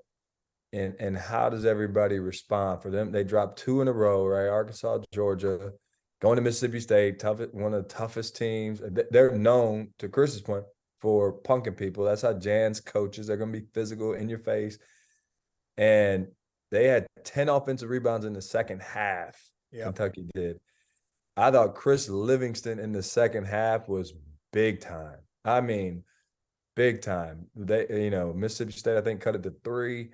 And how does everybody respond? For them, they dropped 2 in a row, right? Arkansas, Georgia. Going to Mississippi State, one of the toughest teams. They're known, to Chris's point, for punking people. That's how Jan's coaches are going to be physical in your face. And they had 10 offensive rebounds in the second half. Yep. Kentucky did. I thought Chris Livingston in the second half was big time. I mean, big time. They, Mississippi State, I think, cut it to 3,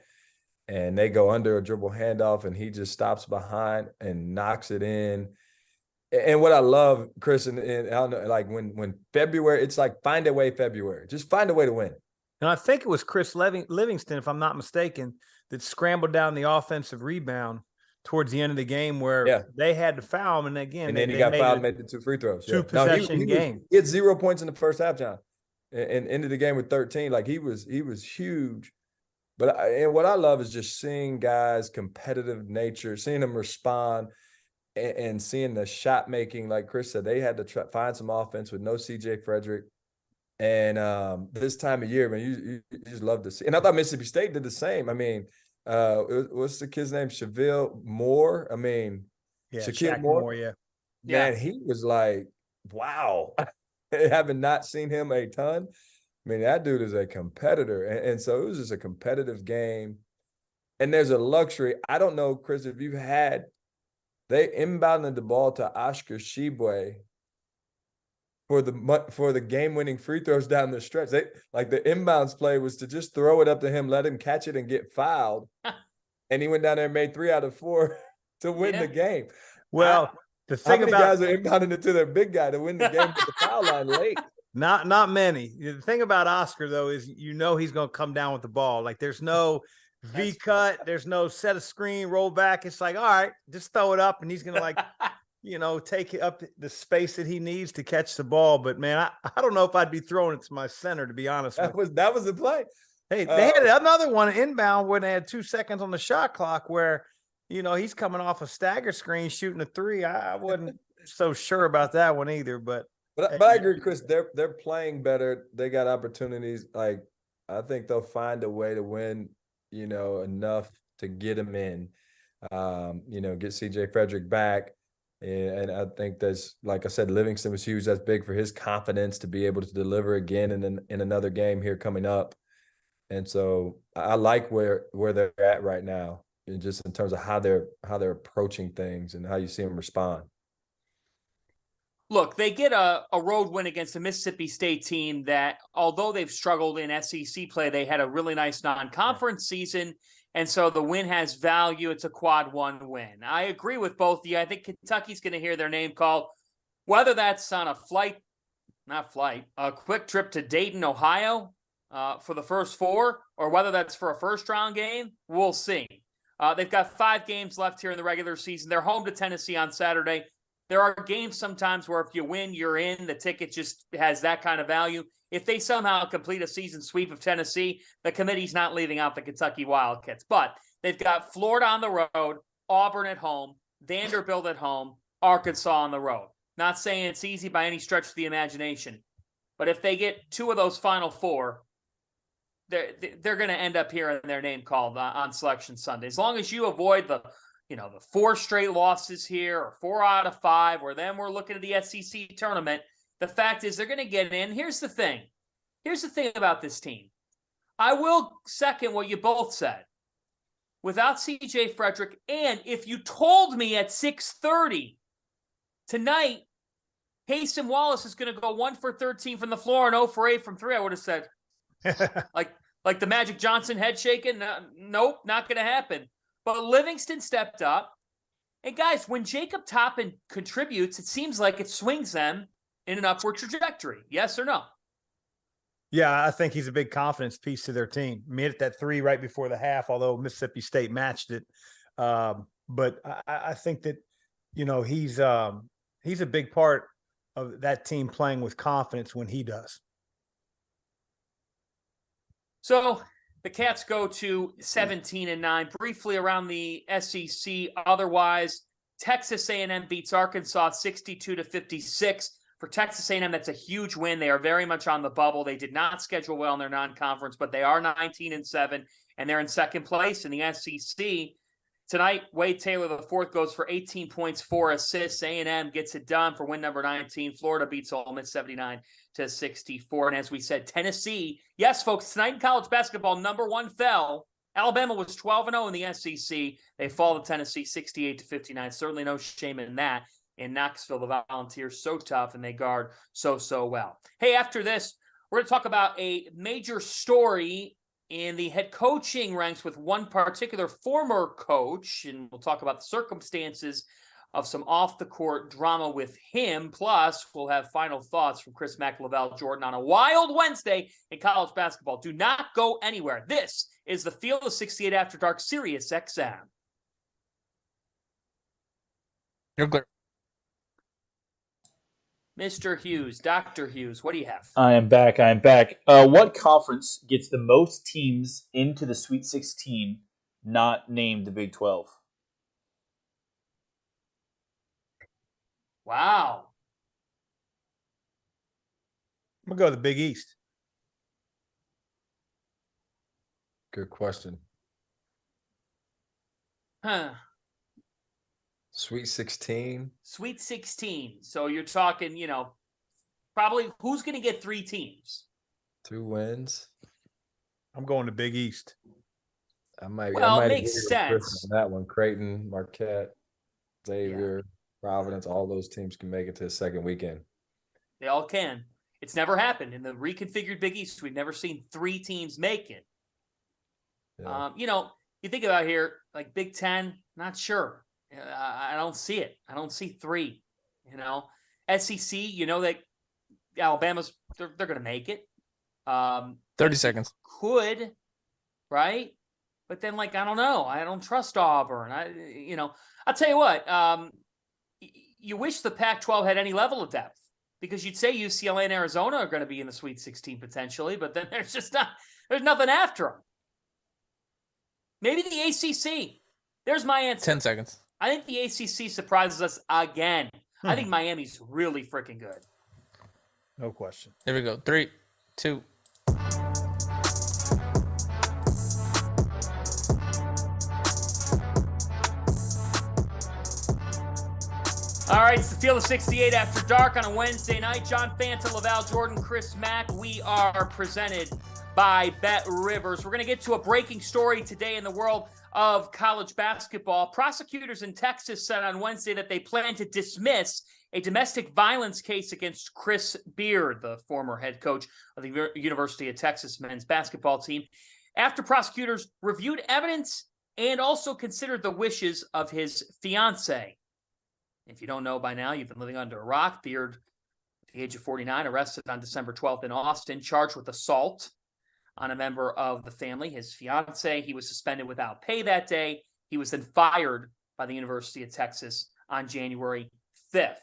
and they go under a dribble handoff, and he just stops behind and knocks it in. And what I love, Chris, and I don't know, like when February, it's like find a way February. Just find a way to win. And I think it was Chris Livingston, if I'm not mistaken, that scrambled down the offensive rebound towards the end of the game where they had to foul him. And again, then he got fouled and made the 2 free throws. Two possession game. He had 0 points in the first half, John, and ended the game with 13. Like he was huge. But and what I love is just seeing guys' competitive nature, seeing them respond, and seeing the shot making. Like Chris said, they had to find some offense with no CJ Frederick. And this time of year, man, you just love to see. And I thought Mississippi State did the same. I mean, what's the kid's name? Cheville Moore. I mean, Shaquille Moore. Yeah, man, he was like, wow. Having not seen him a ton, I mean, that dude is a competitor, and so it was just a competitive game. And there's a luxury. I don't know, Chris, if you've had. They inbounded the ball to Oscar Shibwe for the game-winning free throws down the stretch. The inbounds play was to just throw it up to him, let him catch it and get fouled. And he went down there and made 3 out of 4 to win the game. Well, the thing about guys are inbounding it to their big guy to win the game with the foul line late. Not many. The thing about Oscar, though, is he's going to come down with the ball. Like there's no V cut, there's no set a screen, roll back. It's like, all right, just throw it up, and he's going to take it up the space that he needs to catch the ball. But man, I don't know if I'd be throwing it to my center, to be honest. That was the play. Hey, they had another one inbound when they had 2 seconds on the shot clock where, he's coming off a stagger screen shooting a 3. I wasn't so sure about that one either. But I agree, Chris. They're playing better. They got opportunities. Like I think they'll find a way to win. Enough to get him in. Get CJ Frederick back. And I think that's, like I said, Livingston was huge. That's big for his confidence to be able to deliver again in another game here coming up. And so I like where they're at right now, and just in terms of how they're approaching things and how you see them respond. Look, they get a road win against a Mississippi State team that, although they've struggled in SEC play, they had a really nice non-conference season. And so the win has value. It's a quad 1 win. I agree with both of you. I think Kentucky's going to hear their name called, whether that's on a quick trip to Dayton, Ohio for the first 4, or whether that's for a first-round game, we'll see. They've got 5 games left here in the regular season. They're home to Tennessee on Saturday. There are games sometimes where if you win, you're in. The ticket just has that kind of value. If they somehow complete a season sweep of Tennessee, the committee's not leaving out the Kentucky Wildcats. But they've got Florida on the road, Auburn at home, Vanderbilt at home, Arkansas on the road. Not saying it's easy by any stretch of the imagination. But if they get 2 of those final 4, they're going to end up hearing their name called on Selection Sunday. As long as you avoid the 4 straight losses here, or 4 out of 5, or then we're looking at the SEC tournament. The fact is they're going to get in. Here's the thing about this team. I will second what you both said. Without CJ Frederick, and if you told me at 6:30 tonight, Haston Wallace is going to go 1 for 13 from the floor and 0 for 8 from 3, I would have said, like the Magic Johnson head shaking. Nope, not going to happen. But Livingston stepped up. And guys, when Jacob Toppin contributes, it seems like it swings them in an upward trajectory. Yes or no? Yeah, I think he's a big confidence piece to their team. Made it that 3 right before the half, although Mississippi State matched it. But I think that, he's a big part of that team playing with confidence when he does. So the Cats go to 17-9. Briefly around the SEC. Otherwise, Texas A&M beats Arkansas 62-56. For Texas A&M, that's a huge win. They are very much on the bubble. They did not schedule well in their non-conference, but they are 19-7, and they're in second place in the SEC. Tonight, Wade Taylor IV goes for 18 points, 4 assists. A&M gets it done for win number 19. Florida beats Ole Miss 79-64. And as we said, Tennessee, yes, folks, tonight in college basketball, number 1 fell. Alabama was 12-0 in the SEC. They fall to Tennessee 68-59. Certainly no shame in that. In Knoxville, the Volunteers so tough and they guard so well. Hey, after this, we're going to talk about a major story in the head coaching ranks with one particular former coach, and we'll talk about the circumstances of some off-the-court drama with him. Plus, we'll have final thoughts from Chris Mack, LaVall Jordan on a wild Wednesday in college basketball. Do not go anywhere. This is the Field of 68 After Dark, Sirius XM. You're clear. Mr. Hughes, Dr. Hughes, what do you have? I am back. What conference gets the most teams into the Sweet 16 not named the Big 12? Wow. I'm going to go to the Big East. Good question. Huh. Sweet 16. Sweet 16. So you're talking, probably who's going to get 3 teams? 2 wins. I'm going to Big East. I might it makes agree with Chris sense. on that one. Creighton, Marquette, Xavier, Providence, all those teams can make it to the second weekend. They all can. It's never happened in the reconfigured Big East. We've never seen 3 teams make it. Yeah. You think about here, like Big Ten, not sure. I don't see it. I don't see 3. SEC, that Alabama's they're going to make it. 30 seconds. Could, right? But then, I don't know. I don't trust Auburn. I'll tell you what. You wish the Pac-12 had any level of depth because you'd say UCLA and Arizona are going to be in the Sweet 16 potentially, but then there's nothing after them. Maybe the ACC. There's my answer. 10 seconds. I think the ACC surprises us again. I think Miami's really freaking good. No question. Here we go. 3, 2. All right, it's the Field of 68 After Dark on a Wednesday night. John Fanta, LaVall Jordan, Chris Mack. We are presented by Bet Rivers. We're going to get to a breaking story today in the world of college basketball. Prosecutors in Texas said on Wednesday that they plan to dismiss a domestic violence case against Chris Beard, the former head coach of the University of Texas men's basketball team, after prosecutors reviewed evidence and also considered the wishes of his fiancée. If you don't know by now, you've been living under a rock. Beard, at the age of 49, arrested on December 12th in Austin, charged with assault on a member of the family, his fiancée. He was suspended without pay that day. He was then fired by the University of Texas on January 5th.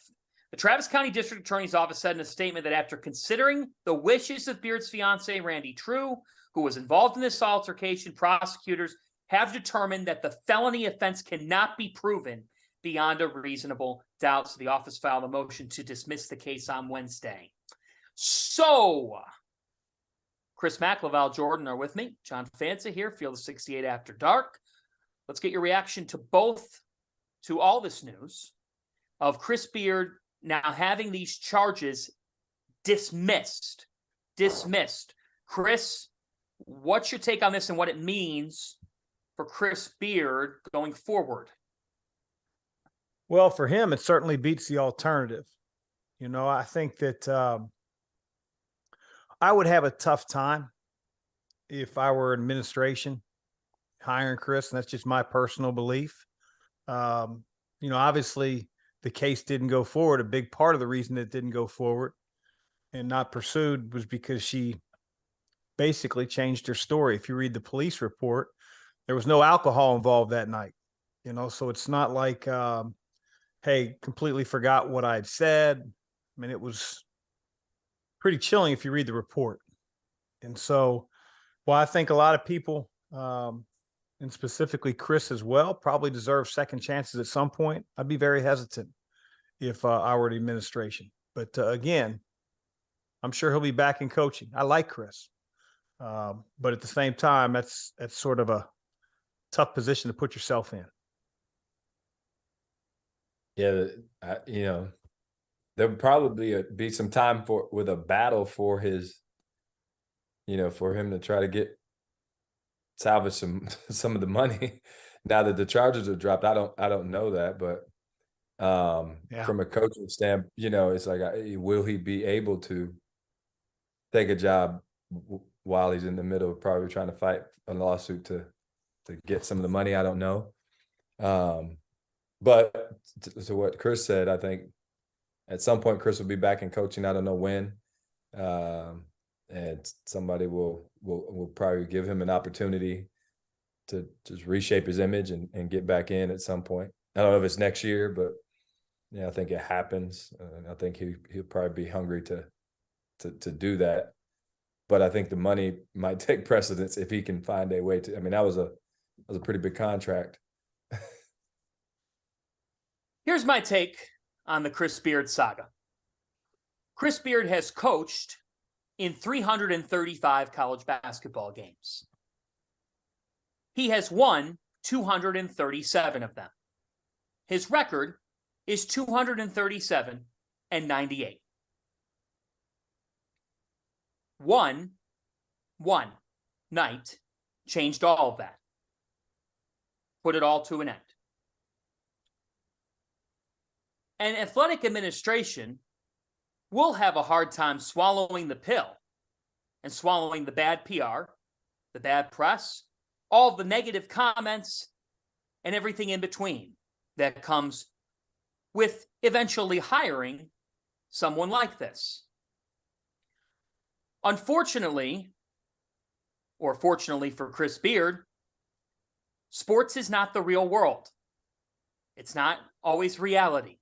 The Travis County District Attorney's Office said in a statement that after considering the wishes of Beard's fiancée, Randy True, who was involved in this altercation, prosecutors have determined that the felony offense cannot be proven beyond a reasonable doubt. So the office filed a motion to dismiss the case on Wednesday. So, Chris Mack, LaVall Jordan are with me. John Fanta here, Field of 68 After Dark. Let's get your reaction to all this news of Chris Beard now having these charges dismissed. Chris, what's your take on this and what it means for Chris Beard going forward? Well, for him, it certainly beats the alternative. I think that I would have a tough time if I were administration hiring Chris, and that's just my personal belief. Obviously the case didn't go forward. A big part of the reason it didn't go forward and not pursued was because she basically changed her story. If you read the police report, there was no alcohol involved that night, so it's not like, hey, completely forgot what I'd said. I mean, it was pretty chilling if you read the report. And so, well, I think a lot of people, and specifically Chris as well, probably deserve second chances at some point. I'd be very hesitant if I were the administration. But again, I'm sure he'll be back in coaching. I like Chris. But at the same time, that's sort of a tough position to put yourself in. Yeah, there'll probably be some time with a battle for his, for him to try to salvage some of the money. Now that the Chargers have dropped, I don't know that, but from a coaching standpoint, it's like, will he be able to take a job while he's in the middle of probably trying to fight a lawsuit to get some of the money? I don't know. But to what Chris said, I think at some point Chris will be back in coaching. I don't know when. And somebody will probably give him an opportunity to just reshape his image and get back in at some point. I don't know if it's next year, but I think it happens. And I think he'll probably be hungry to do that. But I think the money might take precedence if he can find a way to. I mean, that was a pretty big contract. Here's my take on the Chris Beard saga. Chris Beard has coached in 335 college basketball games. He has won 237 of them. His record is 237-98. One night changed all of that. Put it all to an end. An athletic administration will have a hard time swallowing the pill and swallowing the bad PR, the bad press, all the negative comments, and everything in between that comes with eventually hiring someone like this. Unfortunately, or fortunately for Chris Beard, sports is not the real world. It's not always reality.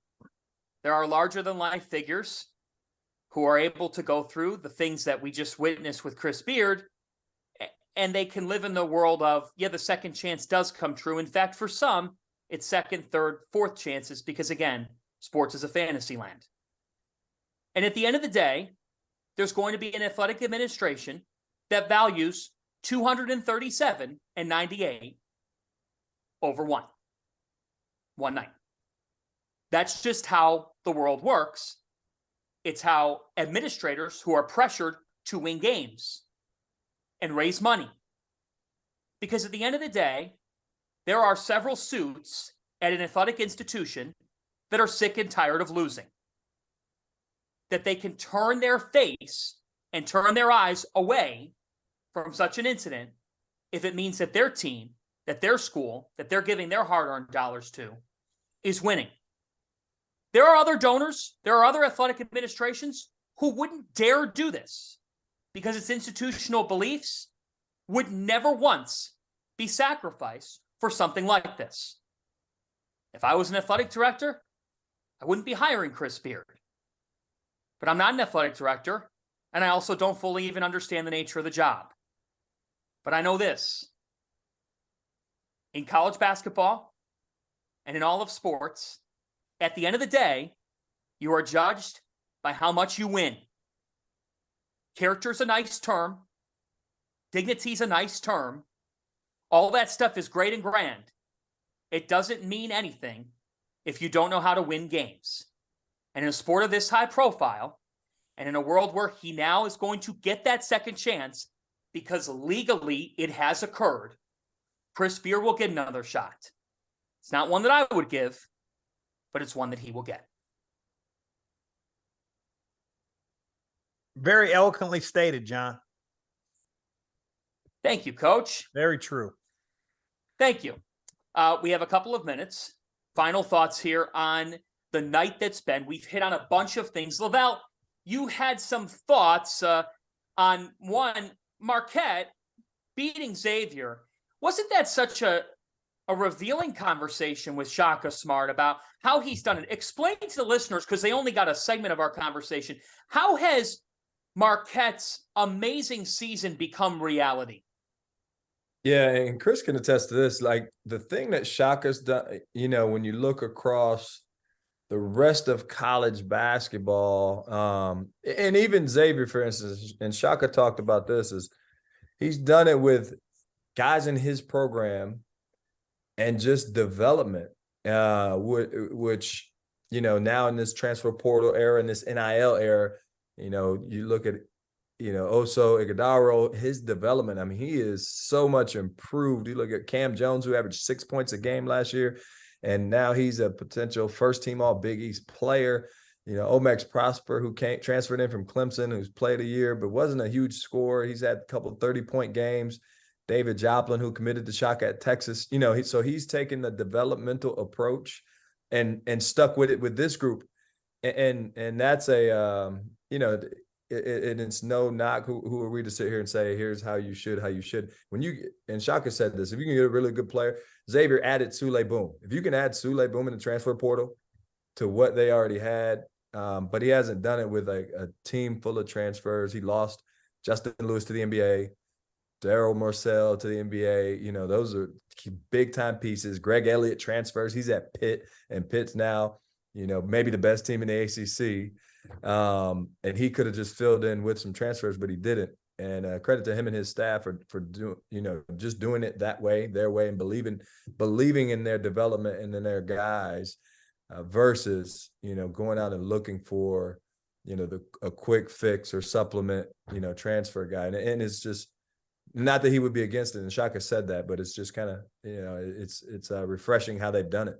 There are larger-than-life figures who are able to go through the things that we just witnessed with Chris Beard, and they can live in the world of, the second chance does come true. In fact, for some, it's second, third, fourth chances because, again, sports is a fantasy land. And at the end of the day, there's going to be an athletic administration that values 237-98 over one night. That's just how the world works. It's how administrators who are pressured to win games and raise money. Because at the end of the day, there are several suits at an athletic institution that are sick and tired of losing. That they can turn their face and turn their eyes away from such an incident if it means that their team, that their school, that they're giving their hard-earned dollars to, is winning. There are other donors, there are other athletic administrations who wouldn't dare do this because its institutional beliefs would never once be sacrificed for something like this. If I was an athletic director, I wouldn't be hiring Chris Beard. But I'm not an athletic director, and I also don't fully even understand the nature of the job. But I know this. In college basketball and in all of sports, at the end of the day, you are judged by how much you win. Character's a nice term. Dignity's a nice term. All that stuff is great and grand. It doesn't mean anything if you don't know how to win games. And in a sport of this high profile, and in a world where he now is going to get that second chance because legally it has occurred, Chris Beard will get another shot. It's not one that I would give, but it's one that he will get. Very eloquently stated, John. Thank you, Coach. Very true. Thank you. We have a couple of minutes. Final thoughts here on the night that's been. We've hit on a bunch of things. LaVall, you had some thoughts on one, Marquette beating Xavier. Wasn't that such a revealing conversation with Shaka Smart about how he's done it? Explain to the listeners, because they only got a segment of our conversation, how has Marquette's amazing season become reality? Yeah, and Chris can attest to this. Like, the thing that Shaka's done, when you look across the rest of college basketball, and even Xavier, for instance, and Shaka talked about this, is he's done it with guys in his program and just development, which now in this transfer portal era, in this NIL era, you look at, Oso Ighodaro, his development. I mean, he is so much improved. You look at Cam Jones, who averaged 6 points a game last year, and now he's a potential first-team All-Big East player. Omex Prosper, who transferred in from Clemson, who's played a year but wasn't a huge scorer. He's had a couple of 30-point games. David Joplin, who committed to Shaka at Texas. So he's taken the developmental approach and stuck with it with this group. And that's it's no knock. Who are we to sit here and say, here's how you should. And Shaka said this, if you can get a really good player, Xavier added Sule Boom. If you can add Sule Boom in the transfer portal to what they already had, but he hasn't done it with a team full of transfers. He lost Justin Lewis to the NBA, Daryl Marcel to the NBA. Those are big time pieces. Greg Elliott transfers. He's at Pitt, and Pitt's now, maybe the best team in the ACC. And he could have just filled in with some transfers, but he didn't. And credit to him and his staff for doing, just doing it that way, their way, and believing in their development and in their guys, versus, going out and looking for, a quick fix or supplement, transfer guy. And it's just, not that he would be against it, and Shaka said that, but it's just kind of, it's refreshing how they've done it.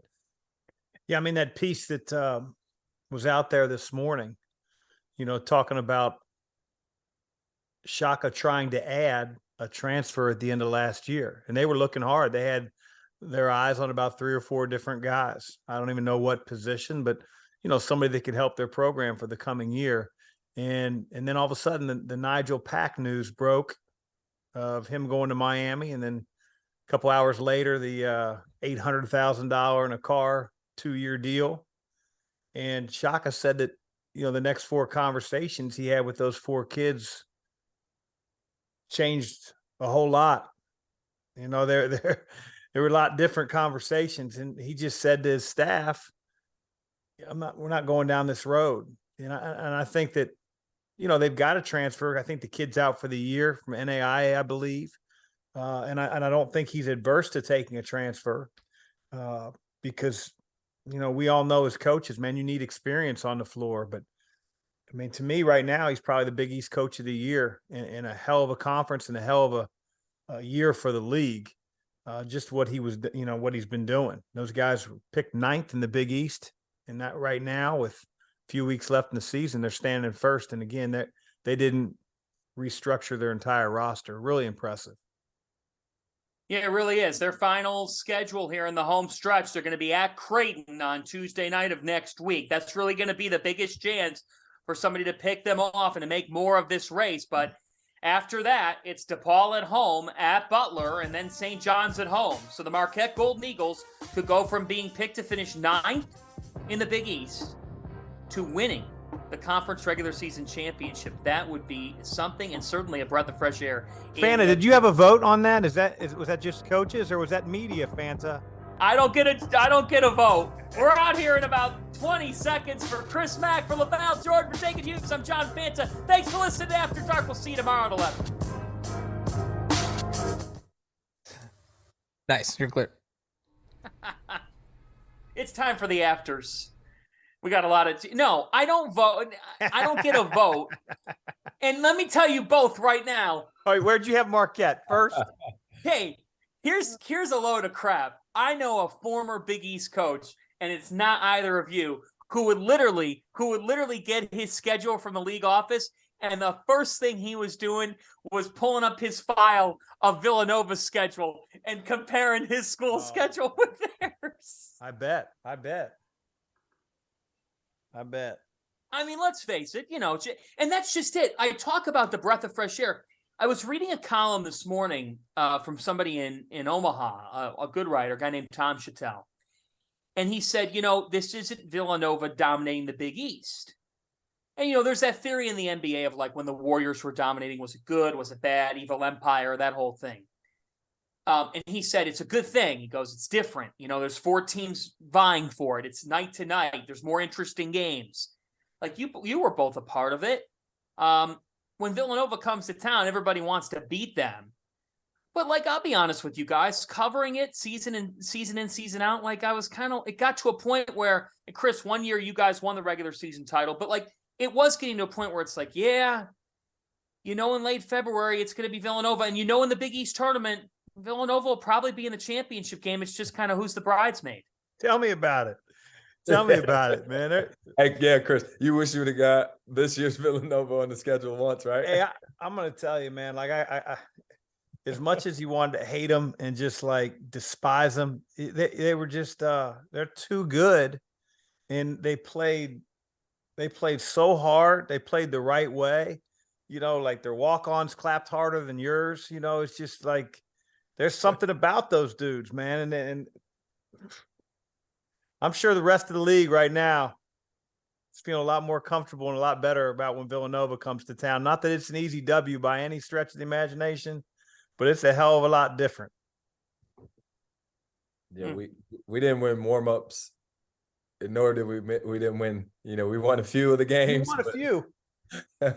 Yeah, I mean, that piece that was out there this morning, talking about Shaka trying to add a transfer at the end of last year, and they were looking hard. They had their eyes on about 3 or 4 different guys. I don't even know what position, but somebody that could help their program for the coming year. And then all of a sudden, the Nigel Pack news broke of him going to Miami, and then a couple hours later, the $800,000 in a car 2-year deal. And Shaka said that the next 4 conversations he had with those 4 kids changed a whole lot. There were a lot different conversations, and he just said to his staff, we're not going down this road. And I think that they've got to transfer. I think the kid's out for the year from NAIA, I believe. And I don't think he's adverse to taking a transfer, because, we all know as coaches, man, you need experience on the floor. But I mean, to me right now, he's probably the Big East Coach of the Year in a hell of a conference and a hell of a year for the league. Just what he was, what he's been doing. Those guys were picked 9th in the Big East, and that right now, with a few weeks left in the season, they're standing first. And again, they didn't restructure their entire roster. Really impressive. Yeah, it really is. Their final schedule here in the home stretch, they're going to be at Creighton on Tuesday night of next week. That's really going to be the biggest chance for somebody to pick them off and to make more of this race. But after that, it's DePaul at home, at Butler, and then St. John's at home. So the Marquette Golden Eagles could go from being picked to finish 9th in the Big East to winning the conference regular season championship. That would be something, and certainly a breath of fresh air. Fanta, did you have a vote on that? Was that just coaches, or was that media, Fanta? I don't get a vote. We're out here in about 20 seconds. For Chris Mack, for LaVall, Jordan, for Taking Hughes, I'm John Fanta. Thanks for listening to After Dark. We'll see you tomorrow at 11. Nice. You're clear. It's time for the afters. We got a lot of... No, I don't vote. I don't get a vote. And let me tell you both right now. All right, where'd you have Marquette first? Hey, here's a load of crap. I know a former Big East coach, and it's not either of you, who would literally get his schedule from the league office, and the first thing he was doing was pulling up his file of Villanova's schedule and comparing his school schedule with theirs. I bet. I mean, let's face it, and that's just it. I talk about the breath of fresh air. I was reading a column this morning from somebody in Omaha, a good writer, a guy named Tom Chattel. And he said, this isn't Villanova dominating the Big East. And, there's that theory in the NBA of like when the Warriors were dominating, was it good? Was it bad? Evil empire, that whole thing. And he said, it's a good thing. He goes, it's different. There's 4 teams vying for it. It's night to night. There's more interesting games. Like you were both a part of it. When Villanova comes to town, everybody wants to beat them. But like, I'll be honest with you guys, covering it season in, season out, like I was it got to a point where, and Chris, one year you guys won the regular season title, but like it was getting to a point where it's like, yeah, in late February, it's going to be Villanova. And in the Big East tournament, Villanova will probably be in the championship game. It's just kind of who's the bridesmaid. Tell me about it. Tell me about it, man. Hey, yeah, Chris, you wish you would have got this year's Villanova on the schedule once, right? Hey, I'm going to tell you, man, like I as much as you wanted to hate them and just like despise them, they were just they're too good, and they played so hard. They played the right way, like their walk-ons clapped harder than yours. It's just like there's something about those dudes, man, and I'm sure the rest of the league right now is feeling a lot more comfortable and a lot better about when Villanova comes to town. Not that it's an easy W by any stretch of the imagination, but it's a hell of a lot different. Yeah, we didn't win warm-ups, nor did we didn't win. We won a few of the games. We won a few.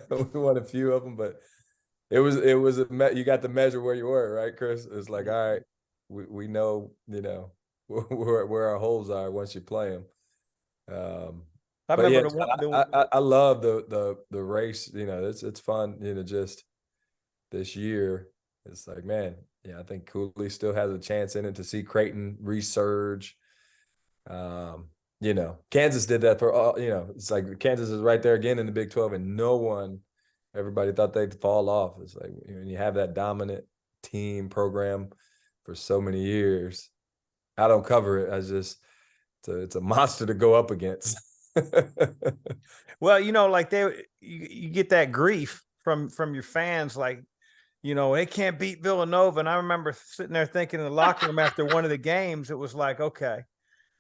We won a few of them, but it was you got to measure where you were, right, Chris? It's like, all right, we know, where our holes are once you play them. I remember I love the race. It's fun. Just this year. It's like, man, I think Cooley still has a chance in it to see Creighton resurge. Kansas did that for all, it's like Kansas is right there again in the Big 12, and everybody thought they'd fall off. It's like, when you have that dominant team program for so many years, I don't cover it. It's a monster to go up against. Well, like you get that grief from your fans, like, they can't beat Villanova. And I remember sitting there thinking in the locker room after one of the games, it was like, okay,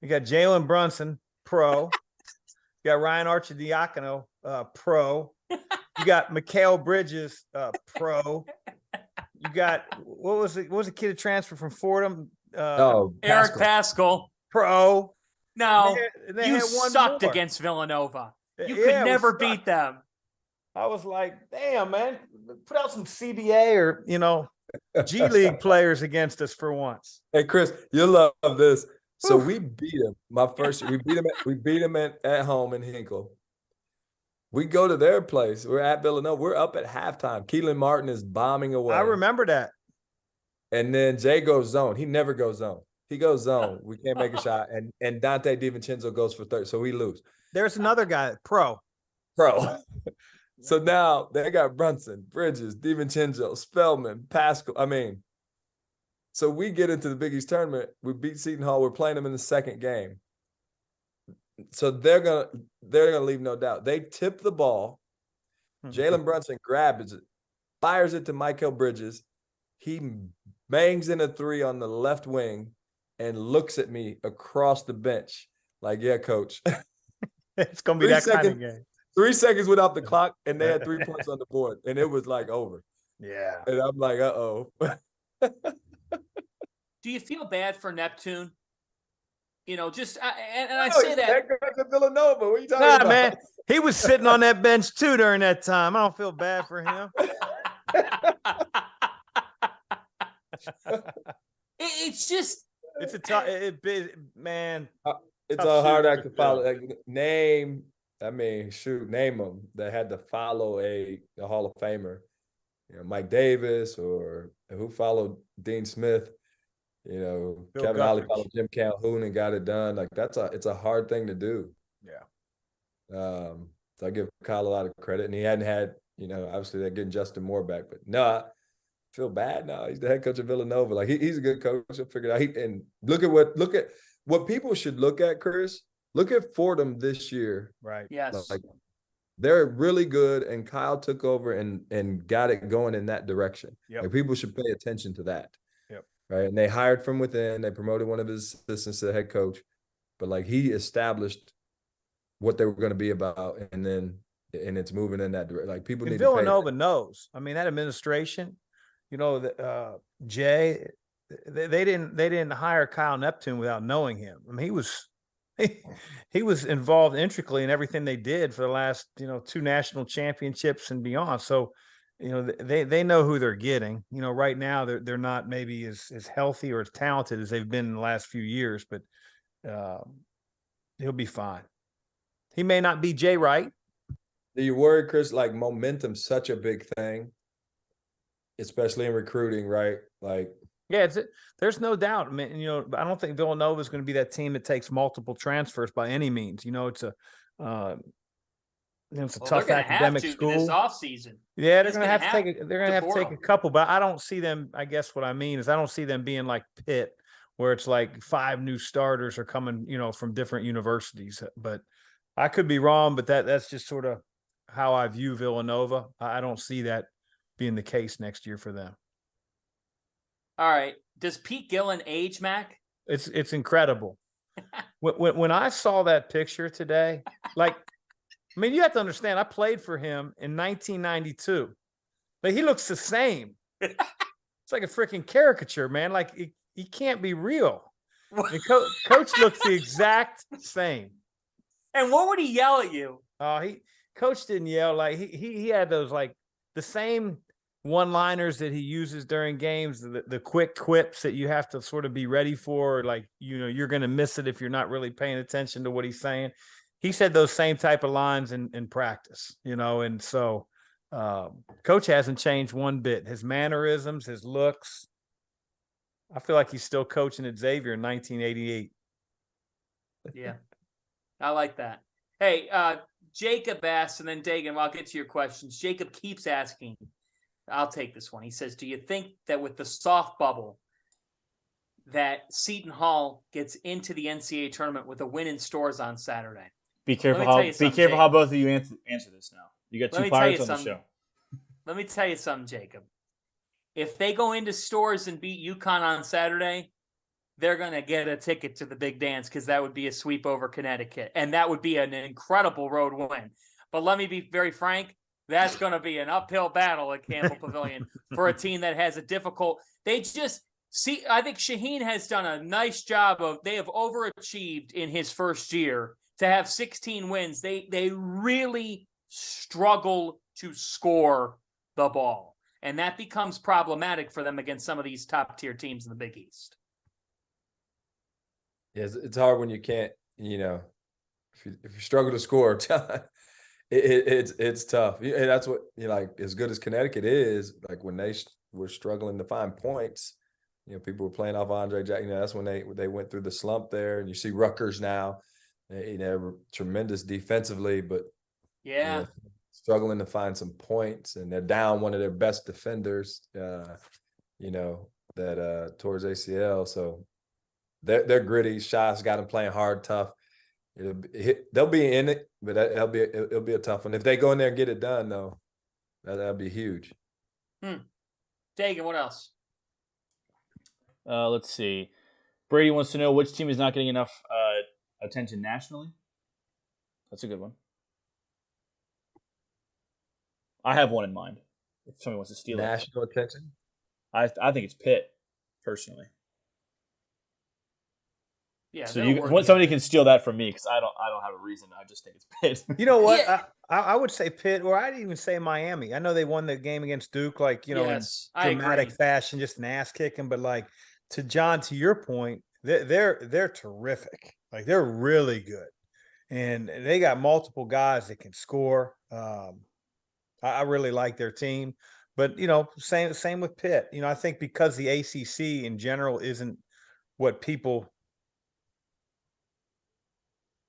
you got Jalen Brunson, pro. You got Ryan Arcidiacono, pro. You got Mikal Bridges, pro. You got, what was the kid that transferred from Fordham? Eric Paschal. Pro. No, they you had one sucked more against Villanova. You Yeah, could never beat them. I was like, damn, man, put out some CBA or, G League players against us for once. Hey, Chris, you'll love this. So we beat him. We beat him at home in Hinkle. We go to their place. We're at Villanova. We're up at halftime. Keelan Martin is bombing away. I remember that. And then Jay goes zone. He never goes zone. He goes zone. We can't make a shot. And Dante DiVincenzo goes for third. So we lose. There's another guy, pro. So now they got Brunson, Bridges, DiVincenzo, Spellman, Paschal. So we get into the Big East tournament. We beat Seton Hall. We're playing them in the second game. So they're gonna leave no doubt. They tip the ball. Jalen Brunson grabs it, fires it to Mikal Bridges. He bangs in a three on the left wing and looks at me across the bench like, yeah, coach. It's gonna be that kind of game. 3 seconds without the clock, and they had 3 points on the board, and it was like over. Yeah. And I'm like, uh-oh. Do you feel bad for Neptune? And I say that. Villanova. What are you talking about? Man, he was sitting on that bench too during that time. I don't feel bad for him. It's a tough, man. It's a hard act to follow. Name them that had to follow a Hall of Famer. Mike Davis, or who followed Dean Smith. Kevin Ollie followed Jim Calhoun and got it done. Like it's a hard thing to do. Yeah. So I give Kyle a lot of credit, and he hadn't had, obviously they're getting Justin Moore back, but no, I feel bad. No, he's the head coach of Villanova. Like he's a good coach. He'll figure it out. And look at what people should look at, Chris. Look at Fordham this year. Right. Yes. Like they're really good, and Kyle took over and got it going in that direction. Yep. Like people should pay attention to that. Yep. Right. And they hired from within. They promoted one of his assistants to the head coach, but like he established what they were going to be about, and it's moving in that direction. Like people need Villanova knows. I mean, that administration, Jay, they didn't hire Kyle Neptune without knowing him. I mean, he was involved intricately in everything they did for the last 2 national championships and beyond. So they know who they're getting. Right now they're not maybe as healthy or as talented as they've been in the last few years, but he'll be fine. He may not be Jay Wright. Do you worry, Chris? Like momentum's such a big thing, especially in recruiting, right? Like, yeah, there's no doubt. I mean, I don't think Villanova is going to be that team that takes multiple transfers by any means. It's a tough academic school this offseason. Yeah, they're going to have to take. They're going to have to take a couple, but I don't see them. I guess what I mean is I don't see them being like Pitt, where it's like 5 new starters are coming, from different universities. But I could be wrong. But that's just sort of how I view Villanova. I don't see that being the case next year for them. All right. Does Pete Gillen age, Mac? It's incredible. when I saw that picture today, like. I mean, you have to understand, I played for him in 1992. Like, he looks the same. It's like a freaking caricature, man. Like, he can't be real. Coach looks the exact same. And what would he yell at you? Coach didn't yell. Like, he had those, like, the same one-liners that he uses during games, the quick quips that you have to sort of be ready for. Like, you're going to miss it if you're not really paying attention to what he's saying. He said those same type of lines in practice, and so Coach hasn't changed one bit. His mannerisms, his looks. I feel like he's still coaching at Xavier in 1988. Yeah, I like that. Hey, Jacob asks, and then Dagan, I'll get to your questions. Jacob keeps asking. I'll take this one. He says, do you think that with the soft bubble that Seton Hall gets into the NCAA tournament with a win in Stores on Saturday? Be careful how both of you answer this now. You got 2 pirates on the show. Let me tell you something, Jacob. If they go into Stores and beat UConn on Saturday, they're going to get a ticket to the big dance because that would be a sweep over Connecticut. And that would be an incredible road win. But let me be very frank, that's going to be an uphill battle at Campbell Pavilion for a team that has a difficult – I think Shaheen has done a nice job they have overachieved in his first year. To have 16 wins, they really struggle to score the ball. And that becomes problematic for them against some of these top-tier teams in the Big East. Yeah, it's hard when you can't, if you struggle to score, it's tough. And that's what, like, as good as Connecticut is, like when they were struggling to find points, people were playing off Andre Jackson. That's when they went through the slump there. And you see Rutgers now. They're tremendous defensively, but struggling to find some points, and they're down one of their best defenders, that towards ACL. So they're gritty. Shot's got them playing hard, tough. They'll be in it, but it'll be a tough one. If they go in there and get it done, though, that'll be huge. Dagan, what else? Let's see. Brady wants to know which team is not getting enough attention nationally. That's a good one. I have one in mind. If somebody wants to steal national attention, I think it's Pitt, personally. Yeah. So somebody can steal that from me because I don't have a reason. I just think it's Pitt. You know what? Yeah. I would say Pitt, or I'd even say Miami. I know they won the game against Duke, like in dramatic fashion, just an ass kicking. But like to your point, they're terrific. Like they're really good, and they got multiple guys that can score. I really like their team, but same with Pitt. I think because the ACC in general isn't what people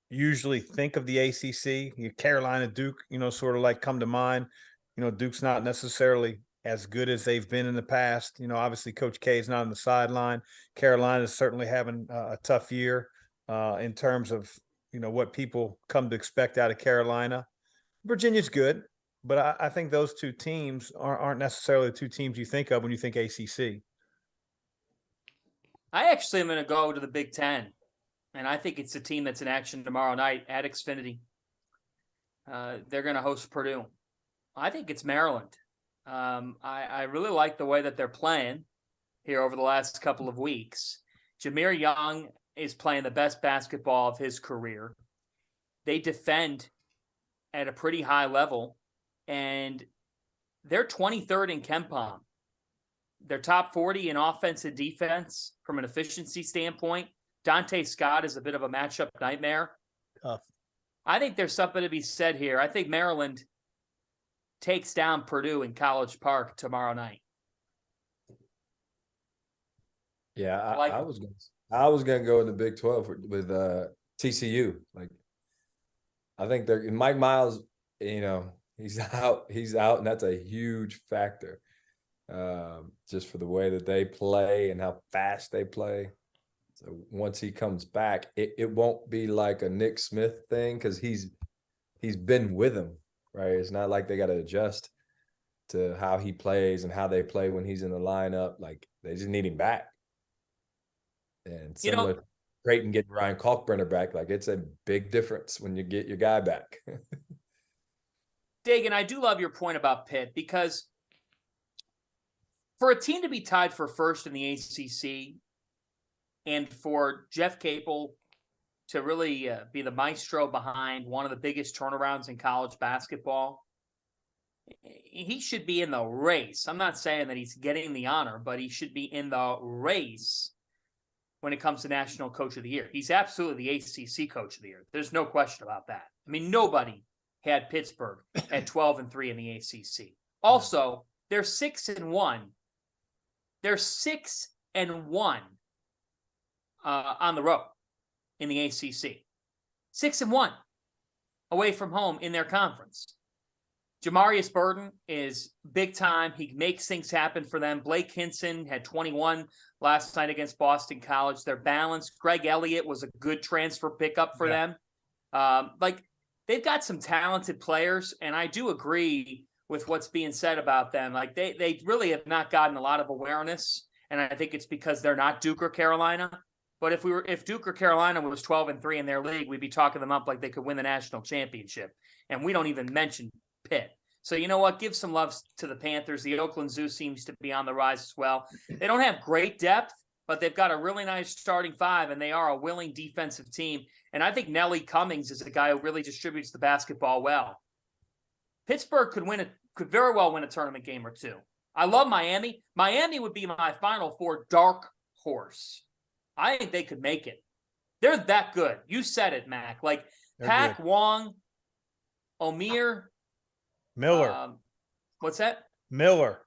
usually think of the ACC. Carolina, Duke, sort of like come to mind. Duke's not necessarily as good as they've been in the past. Obviously Coach K is not on the sideline. Carolina is certainly having a tough year in terms of, what people come to expect out of Carolina. Virginia's good, but I think those two teams aren't necessarily the two teams you think of when you think ACC. I actually am going to go to the Big Ten, and I think it's a team that's in action tomorrow night at Xfinity. They're going to host Purdue. I think it's Maryland. I really like the way that they're playing here over the last couple of weeks. Jameer Young is playing the best basketball of his career. They defend at a pretty high level, and they're 23rd in KenPom. They're top 40 in offense and defense from an efficiency standpoint. Dante Scott is a bit of a matchup nightmare. Tough. I think there's something to be said here. I think Maryland takes down Purdue in College Park tomorrow night. Yeah, I was gonna go in the Big 12 with TCU. Like, I think they're Mike Miles. He's out, and that's a huge factor. Just for the way that they play and how fast they play. So once he comes back, it won't be like a Nick Smith thing because he's been with him, right? It's not like they got to adjust to how he plays and how they play when he's in the lineup. Like, they just need him back. And similar to Creighton getting Ryan Kalkbrenner back, like, it's a big difference when you get your guy back. Dagan, I do love your point about Pitt because for a team to be tied for first in the ACC and for Jeff Capel to really be the maestro behind one of the biggest turnarounds in college basketball, he should be in the race. I'm not saying that he's getting the honor, but he should be in the race when it comes to National Coach of the Year. He's absolutely the ACC Coach of the Year. There's no question about that. I mean, nobody had Pittsburgh at 12-3 in the ACC. Also, they're 6-1. They're 6-1 on the road in the ACC. 6-1 away from home in their conference. Jamarius Burton is big time. He makes things happen for them. Blake Hinson had 21 last night against Boston College. They're balanced. Greg Elliott was a good transfer pickup for them. They've got some talented players, and I do agree with what's being said about them. Like, they really have not gotten a lot of awareness, and I think it's because they're not Duke or Carolina. But if Duke or Carolina was 12-3 in their league, we'd be talking them up like they could win the national championship. And we don't even mention Pitt. So you know what? Give some love to the Panthers. The Oakland Zoo seems to be on the rise as well. They don't have great depth, but they've got a really nice starting five, and they are a willing defensive team. And I think Nelly Cummings is a guy who really distributes the basketball well. Pittsburgh could very well win a tournament game or two. I love Miami. Miami would be my Final Four dark horse. I think they could make it. They're that good. You said it, Mack. Like, Pac, Wong, Omir, Miller. What's that? Miller.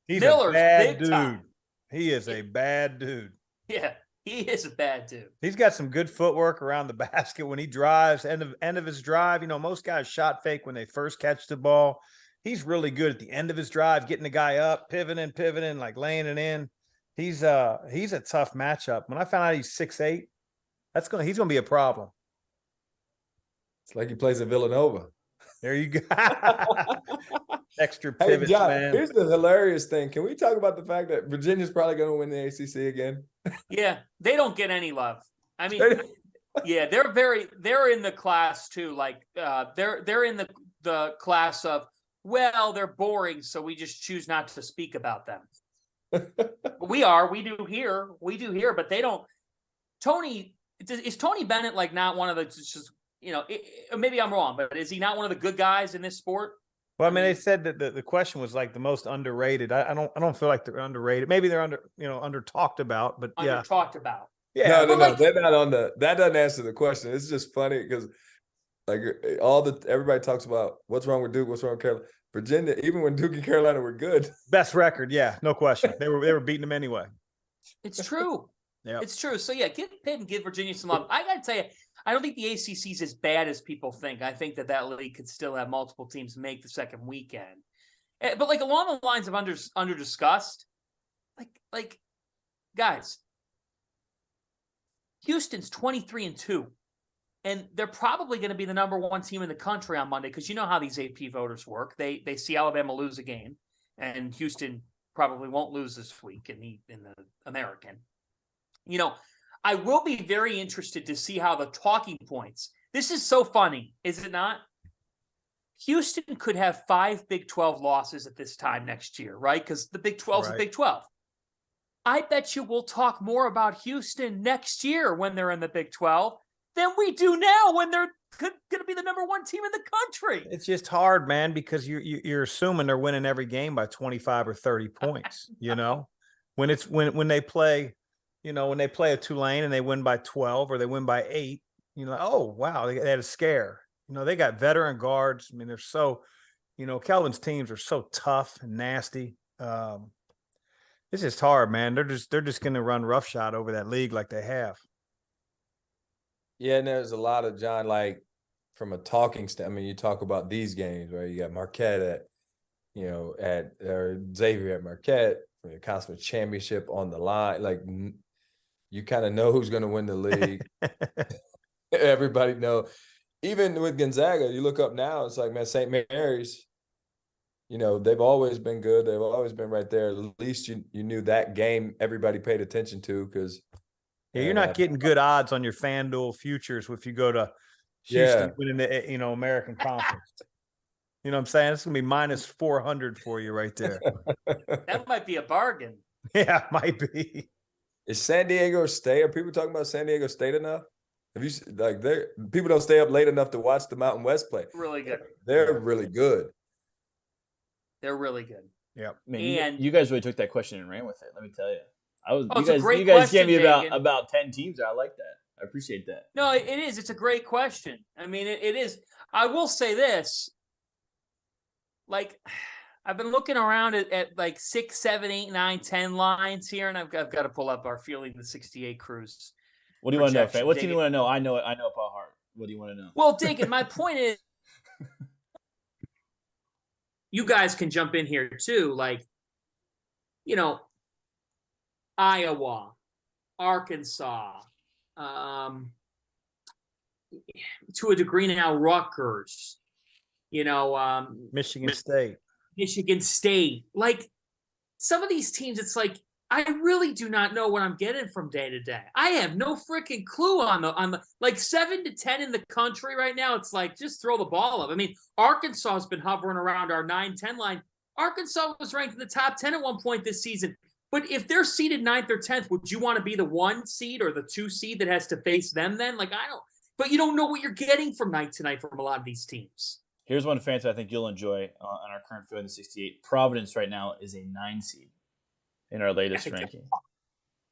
He's a bad dude. Time. He is a bad dude. Yeah, he is a bad dude. He's got some good footwork around the basket when he drives. End of his drive, most guys shot fake when they first catch the ball. He's really good at the end of his drive, getting the guy up, pivoting, like laying it in. He's a tough matchup. When I found out he's 6'8", he's gonna be a problem. It's like he plays at Villanova. There you go. Extra pivots, John, man. Here's the hilarious thing. Can we talk about the fact that Virginia's probably going to win the ACC again? Yeah, they don't get any love. I mean, yeah, they're in the class too. Like they're in the class of, well, they're boring, so we just choose not to speak about them. We do here, but they don't. Is Tony Bennett like not one of the just. Maybe I'm wrong, but is he not one of the good guys in this sport? Well, I mean, they said that the question was like the most underrated. I don't feel like they're underrated. Maybe they're under talked about, but under talked about. Yeah, no, they're not on that doesn't answer the question. It's just funny because like everybody talks about what's wrong with Duke, what's wrong with Carolina. Virginia, even when Duke and Carolina were good, best record, yeah, no question. They were beating them anyway. It's true. Yeah, it's true. So yeah, give Pitt and give Virginia some love. I got to tell you, I don't think the ACC is as bad as people think. I think that league could still have multiple teams make the second weekend. But like along the lines of under discussed, like guys, Houston's 23-2, and they're probably going to be the number one team in the country on Monday because you know how these AP voters work. They see Alabama lose a game, and Houston probably won't lose this week in the American. I will be very interested to see how the talking points. This is so funny, is it not? Houston could have 5 Big 12 losses at this time next year, right? Because the Big 12 is the Big 12. I bet you we'll talk more about Houston next year when they're in the Big 12 than we do now when they're going to be the number 1 team in the country. It's just hard, man, because you're assuming they're winning every game by 25 or 30 points. When they play, when they play a Tulane and they win by 12 or they win by 8, oh wow, they had a scare. They got veteran guards. I mean, they're so, Kelvin's teams are so tough and nasty. It's just hard, man. They're just going to run roughshod over that league like they have. Yeah, and there's a lot of, John, like from a talking stand. I mean, you talk about these games, right? You got Marquette or Xavier at Marquette for the conference championship on the line. Like, you kind of know who's going to win the league. Everybody know. Even with Gonzaga, you look up now, it's like, man, St. Mary's, they've always been good. They've always been right there. At least you knew that game everybody paid attention to because you're not getting good odds on your FanDuel futures if you go to Houston winning the American Conference. You know what I'm saying? It's going to be minus 400 for you right there. That might be a bargain. Yeah, it might be. Is San Diego State? Are people talking about San Diego State enough? Have you people don't stay up late enough to watch the Mountain West play? Really good. They're really good. They're really good. Yeah. Man, you guys really took that question and ran with it. Let me tell you. You guys question, gave me about 10 teams. I like that. I appreciate that. No, it is. It's a great question. I mean, it is. I will say this. Like, I've been looking around at like 6, 7, 8, 9, 10 lines here, and I've got to pull up our Feeling the 68 Cruise. What do you want to know, Fan? What do you want to know? I know it by heart. What do you want to know? Well, Diggin, my point is, you guys can jump in here too. Like, Iowa, Arkansas, to a degree now, Rutgers, Michigan State. Like, some of these teams, it's like, I really do not know what I'm getting from day to day. I have no freaking clue on the like 7 to 10 in the country right now. It's like, just throw the ball up. I mean, Arkansas has been hovering around our 9-10 line. Arkansas was ranked in the top 10 at one point this season. But if they're seeded 9th or 10th, would you want to be the 1 seed or the 2 seed that has to face them then? Like, I don't. But you don't know what you're getting from night to night from a lot of these teams. Here's one, Fanta, I think you'll enjoy on our current Feeling the 68. Providence right now is a 9 seed. In our latest ranking.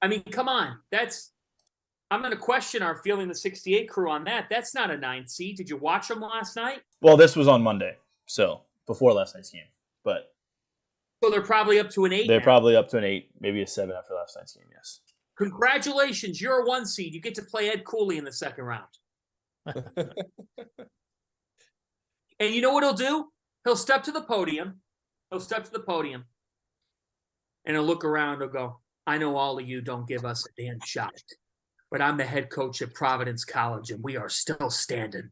I mean, come on. I'm going to question our Feeling the 68 crew on that. That's not a 9 seed. Did you watch them last night? Well, this was on Monday, so before last night's game. But so they're probably up to an 8 They're now. Probably up to an 8, maybe a 7 after last night's game, yes. Congratulations. You're a 1 seed. You get to play Ed Cooley in the second round. And you know what he'll do? He'll step to the podium. And he'll look around and go, I know all of you don't give us a damn shot, but I'm the head coach at Providence College, and we are still standing.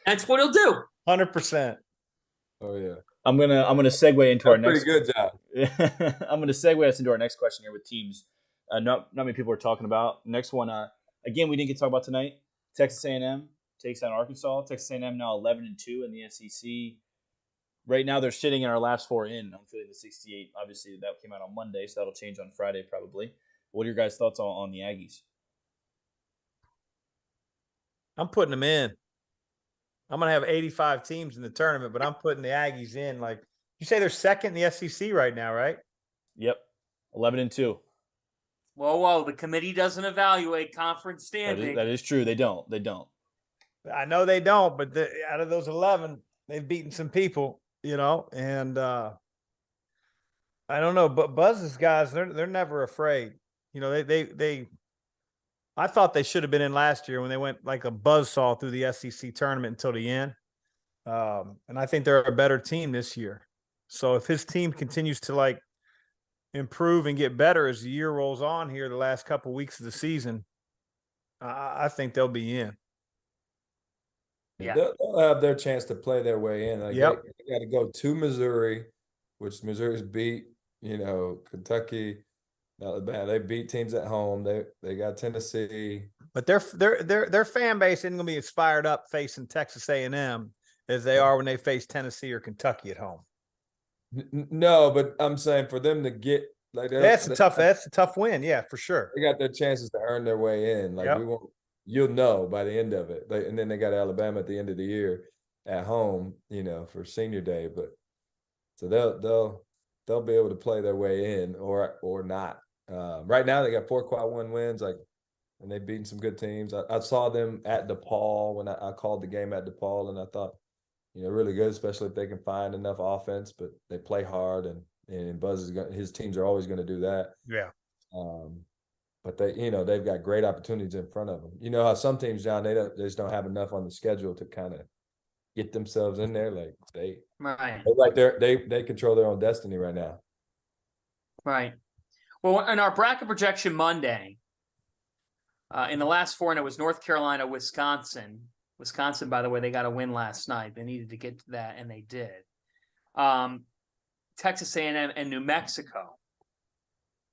That's what he'll do. 100%. Oh, yeah. I'm gonna segue into our next. Pretty good job. I'm gonna segue us into our next question here with teams. Not many people are talking about. Next one. Again, we didn't get to talk about tonight. Texas A&M takes down Arkansas. Texas A&M now 11-2 in the SEC. Right now, they're sitting in our last 4 in. I'm Feeling the 68. Obviously, that came out on Monday, so that'll change on Friday probably. What are your guys' thoughts on the Aggies? I'm putting them in. I'm going to have 85 teams in the tournament, but I'm putting the Aggies in. Like, you say they're second in the SEC right now, right? Yep, 11-2. Whoa, the committee doesn't evaluate conference standing. That is true. They don't. I know they don't, but out of those 11, they've beaten some people. And I don't know, but Buzz's guys, they're never afraid. I thought they should have been in last year when they went like a buzzsaw through the SEC tournament until the end. And I think they're a better team this year. So if his team continues to like improve and get better as the year rolls on here, the last couple of weeks of the season, I think they'll be in. Yeah, they'll have their chance to play their way in. Like, yep. They got to go to Missouri, which Missouri's beat. Kentucky, Alabama. They beat teams at home. They got Tennessee, but their fan base isn't going to be as fired up facing Texas A&M as they are when they face Tennessee or Kentucky at home. No, but I'm saying for them to get like that's a tough win. Yeah, for sure. They got their chances to earn their way in. Like, yep. we won't. you'll know by the end of it. And then they got Alabama at the end of the year at home, for senior day. But so they'll be able to play their way in or not. Right now they got 4 quad 1 wins, and they've beaten some good teams. I saw them at DePaul when I called the game at DePaul, and I thought, really good, especially if they can find enough offense. But they play hard, and Buzz his teams are always going to do that. Yeah. But they've got great opportunities in front of them. You know how some teams, John, they just don't have enough on the schedule to kind of get themselves in there. Like they're right there. They control their own destiny right now. Right. Well, in our bracket projection Monday, in the last 4, and it was North Carolina, Wisconsin. Wisconsin, by the way, they got a win last night. They needed to get to that, and they did. Texas A&M and New Mexico.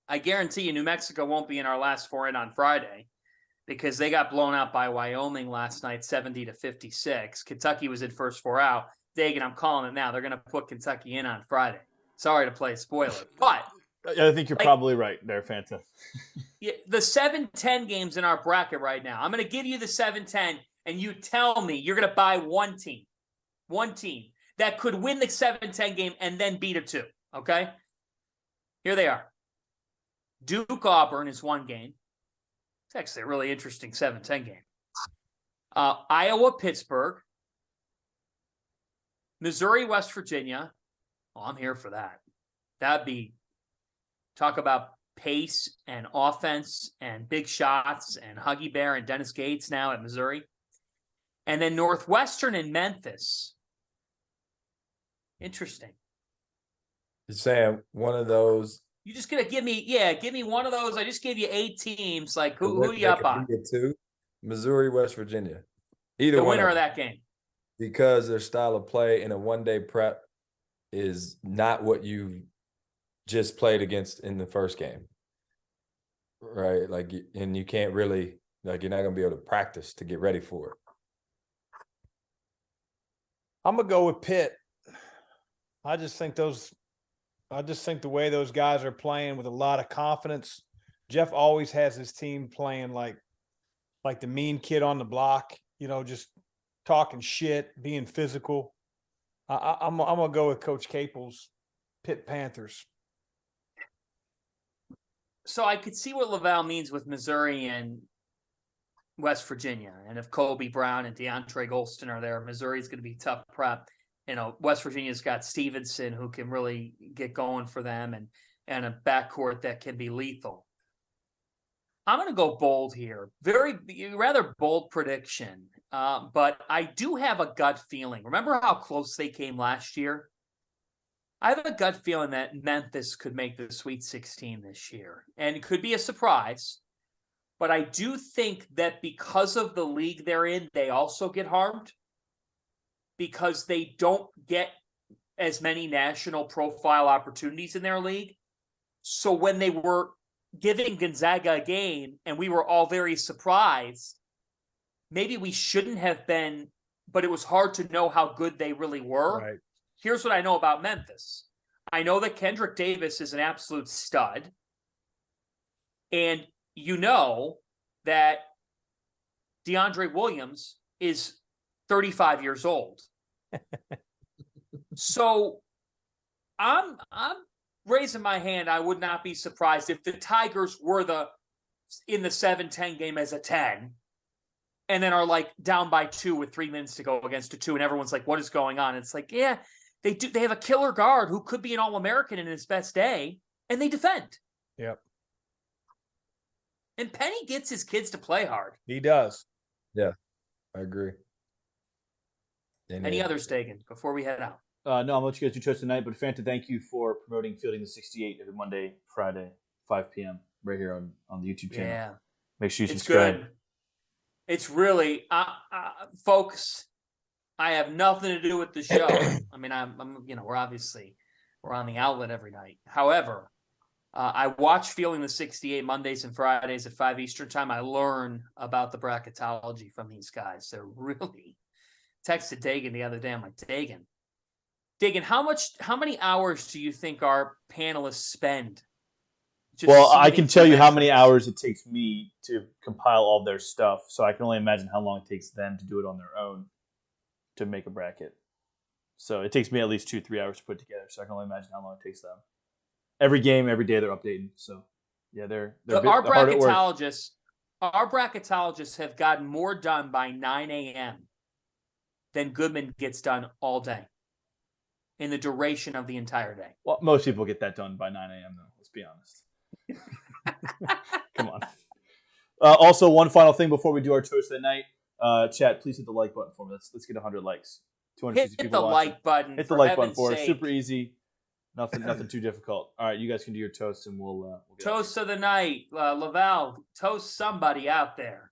I guarantee you New Mexico won't be in our last 4 in on Friday because they got blown out by Wyoming last night, 70-56. Kentucky was in first 4 out. Dagan, I'm calling it now. They're going to put Kentucky in on Friday. Sorry to play a spoiler, but I think you're probably right there, Fanta. Yeah, the 7-10 games in our bracket right now. I'm going to give you the 7-10, and you tell me you're going to buy one team that could win the 7-10 game and then beat a 2. Okay? Here they are. Duke Auburn is 1 game. It's actually a really interesting 7-10 game. Iowa Pittsburgh. Missouri West Virginia. Oh, I'm here for that. That'd be talk about pace and offense and big shots and Huggy Bear and Dennis Gates now at Missouri. And then Northwestern and Memphis. Interesting. You're saying one of those. You just gonna give me one of those. I just gave you 8 teams. Like who you up on? 2, Missouri, West Virginia. Either the one winner of that game. Because their style of play in a one-day prep is not what you just played against in the first game. Right? And you can't really, you're not going to be able to practice to get ready for it. I'm going to go with Pitt. I just think the way those guys are playing with a lot of confidence. Jeff always has his team playing like the mean kid on the block, just talking shit, being physical. I'm going to go with Coach Capel's Pitt Panthers. So I could see what LaVall means with Missouri and West Virginia. And if Kobe Brown and DeAndre Golston are there, Missouri's going to be tough prep. West Virginia's got Stevenson who can really get going for them and a backcourt that can be lethal. I'm going to go bold here. Rather bold prediction. But I do have a gut feeling. Remember how close they came last year? I have a gut feeling that Memphis could make the Sweet 16 this year. And it could be a surprise. But I do think that because of the league they're in, they also get harmed. Because they don't get as many national profile opportunities in their league. So when they were giving Gonzaga a game and we were all very surprised, maybe we shouldn't have been, but it was hard to know how good they really were. Right. Here's what I know about Memphis. I know that Kendrick Davis is an absolute stud. And you know that DeAndre Williams is 35 years old. So I'm raising my hand. I would not be surprised if the Tigers were in the 7-10 game as a 10 and then are down by 2 with 3 minutes to go against a 2. And everyone's like, what is going on? It's like, yeah, they have a killer guard who could be an All-American in his best day, and they defend. Yep. And Penny gets his kids to play hard. He does. Yeah, I agree. Any others, Dagan, before we head out? No, I'm going to let you guys do choice tonight, but Fanta, thank you for promoting Fielding the 68 every Monday, Friday, 5 p.m. right here on the YouTube channel. Yeah. Make sure you It's subscribe. good. It's really, folks, I have nothing to do with the show. I mean, we're on the outlet every night. However, I watch Fielding the 68 Mondays and Fridays at 5 Eastern time. I learn about the bracketology from these guys. They're really texted Dagan the other day. I'm like, Dagan, how many hours do you think our panelists spend Well, I can tell you how many hours it takes me to compile all their stuff, so I can only imagine how long it takes them to do it on their own to make a bracket. So it takes me at least 2-3 hours to put together, so I can only imagine how long it takes them. Every game, every day, they're updating. So, yeah, they're our hard at work. Our bracketologists have gotten more done by 9 a.m. than Goodman gets done all day in the duration of the entire day. Well, most people get that done by 9 a.m., though. Let's be honest. Come on. Also, one final thing before we do our toast of the night. Chat, please hit the like button for me. Let's get 100 likes. 250 hit people the watching. like button. Hit the like button for us. Super easy. Nothing too difficult. All right, you guys can do your toast, and we'll get toast of the night. LaVall, toast somebody out there.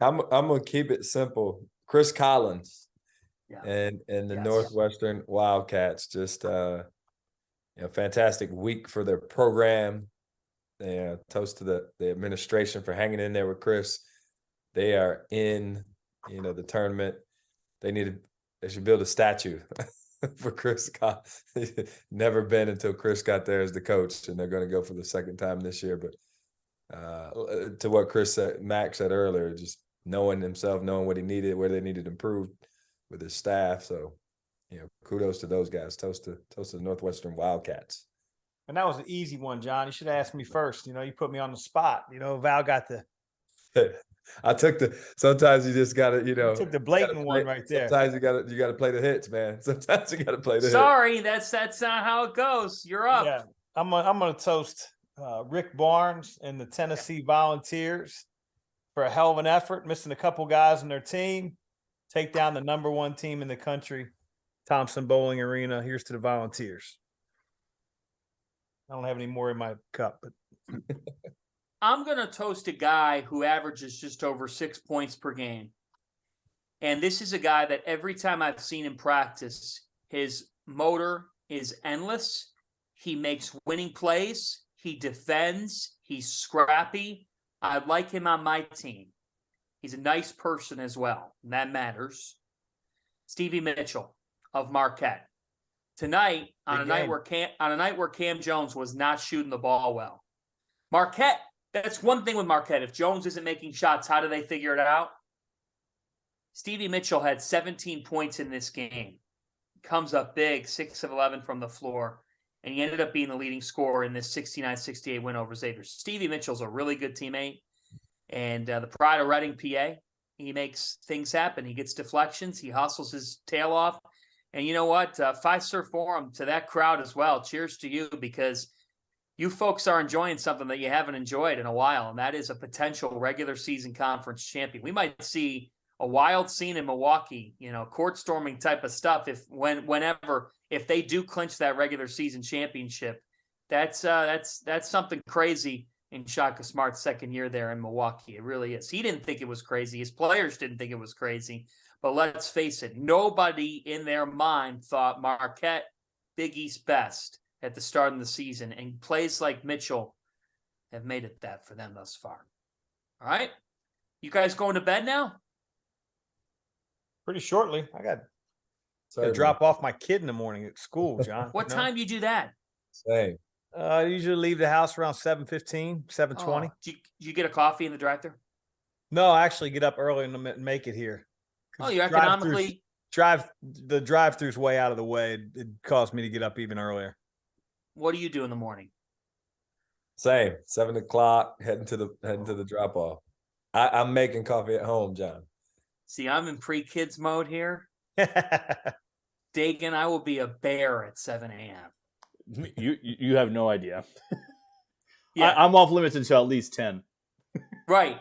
I'm gonna keep it simple. Chris Collins, and the Northwestern Wildcats. Just fantastic week for their program. Toast to the administration for hanging in there with Chris. They are in the tournament. They should build a statue for Chris. Never been until Chris got there as the coach, and they're going to go for the second time this year. But to what Mack said earlier, just knowing himself, knowing what he needed, where they needed improved with his staff. So, kudos to those guys. Toast to the Northwestern Wildcats. And that was an easy one, John. You should have asked me first. You put me on the spot. Val got the. I took sometimes you just gotta, took the blatant one right there. Sometimes you gotta play the hits, man. Sometimes you gotta play the hits. That's not how it goes. You're up. Yeah. I'm gonna toast Rick Barnes and the Tennessee Volunteers for a hell of an effort, missing a couple guys in their team, take down the number one team in the country, Thompson Bowling Arena. Here's to the Volunteers. I don't have any more in my cup, but I'm going to toast a guy who averages just over 6 points per game. And this is a guy that every time I've seen him practice, his motor is endless. He makes winning plays. He defends. He's scrappy. I like him on my team. He's a nice person as well, and that matters. Stevie Mitchell of Marquette. Tonight, on a night where Cam Jones was not shooting the ball well. Marquette, that's one thing with Marquette. If Jones isn't making shots, how do they figure it out? Stevie Mitchell had 17 points in this game. Comes up big, 6 of 11 from the floor, and he ended up being the leading scorer in this 69-68 win over Xavier. Stevie Mitchell's a really good teammate, and the pride of Reading, PA. He makes things happen. He gets deflections. He hustles his tail off. And you know what? Five-star forum to that crowd as well. Cheers to you, because you folks are enjoying something that you haven't enjoyed in a while, and that is a potential regular season conference champion. We might see a wild scene in Milwaukee, court storming type of stuff if they do clinch that regular season championship. That's something crazy in Shaka Smart's second year there in Milwaukee. It really is. He didn't think it was crazy. His players didn't think it was crazy. But let's face it, nobody in their mind thought Marquette Big East best at the start of the season, and plays like Mitchell have made it that for them thus far. All right? You guys going to bed now? Pretty shortly. I got to drop off my kid in the morning at school, John. What time do you do that? Same. I usually leave the house around 7:15, 7:20. Do you get a coffee in the drive-thru? No, I actually get up early and make it here. Oh, you're economically... The drive-thru's way out of the way. It caused me to get up even earlier. What do you do in the morning? Same. 7 o'clock, heading to the drop-off. I'm making coffee at home, John. See, I'm in pre-kids mode here. Dagan, I will be a bear at 7 a.m. You have no idea. Yeah. I'm off limits until at least 10. Right.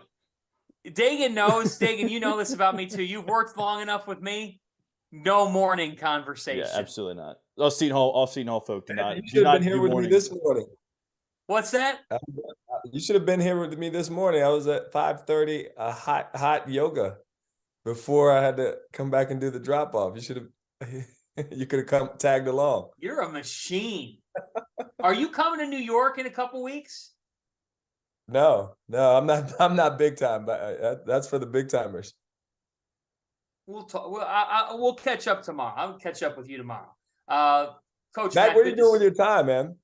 Dagan knows. Dagan, you know this about me too. You've worked long enough with me. No morning conversation. Yeah, absolutely not. All Seton Hall folk do not. You should have been here with me this morning. What's that? You should have been here with me this morning. I was at 5:30, a hot yoga before I had to come back and do the drop off. You could have tagged along. You're a machine. Are you coming to New York in a couple weeks? No, I'm not big time, but that's for the big timers. We'll talk. We'll catch up tomorrow. I'll catch up with you tomorrow. Coach Matt, what are you doing with your time, man?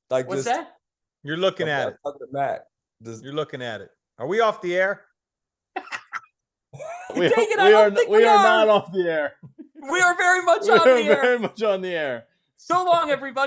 What's that? You're looking at it. Mack. You're looking at it. Are we off the air? We I don't think we are are. not off the air. We are very much on the air. Very much on the air. So long, everybody.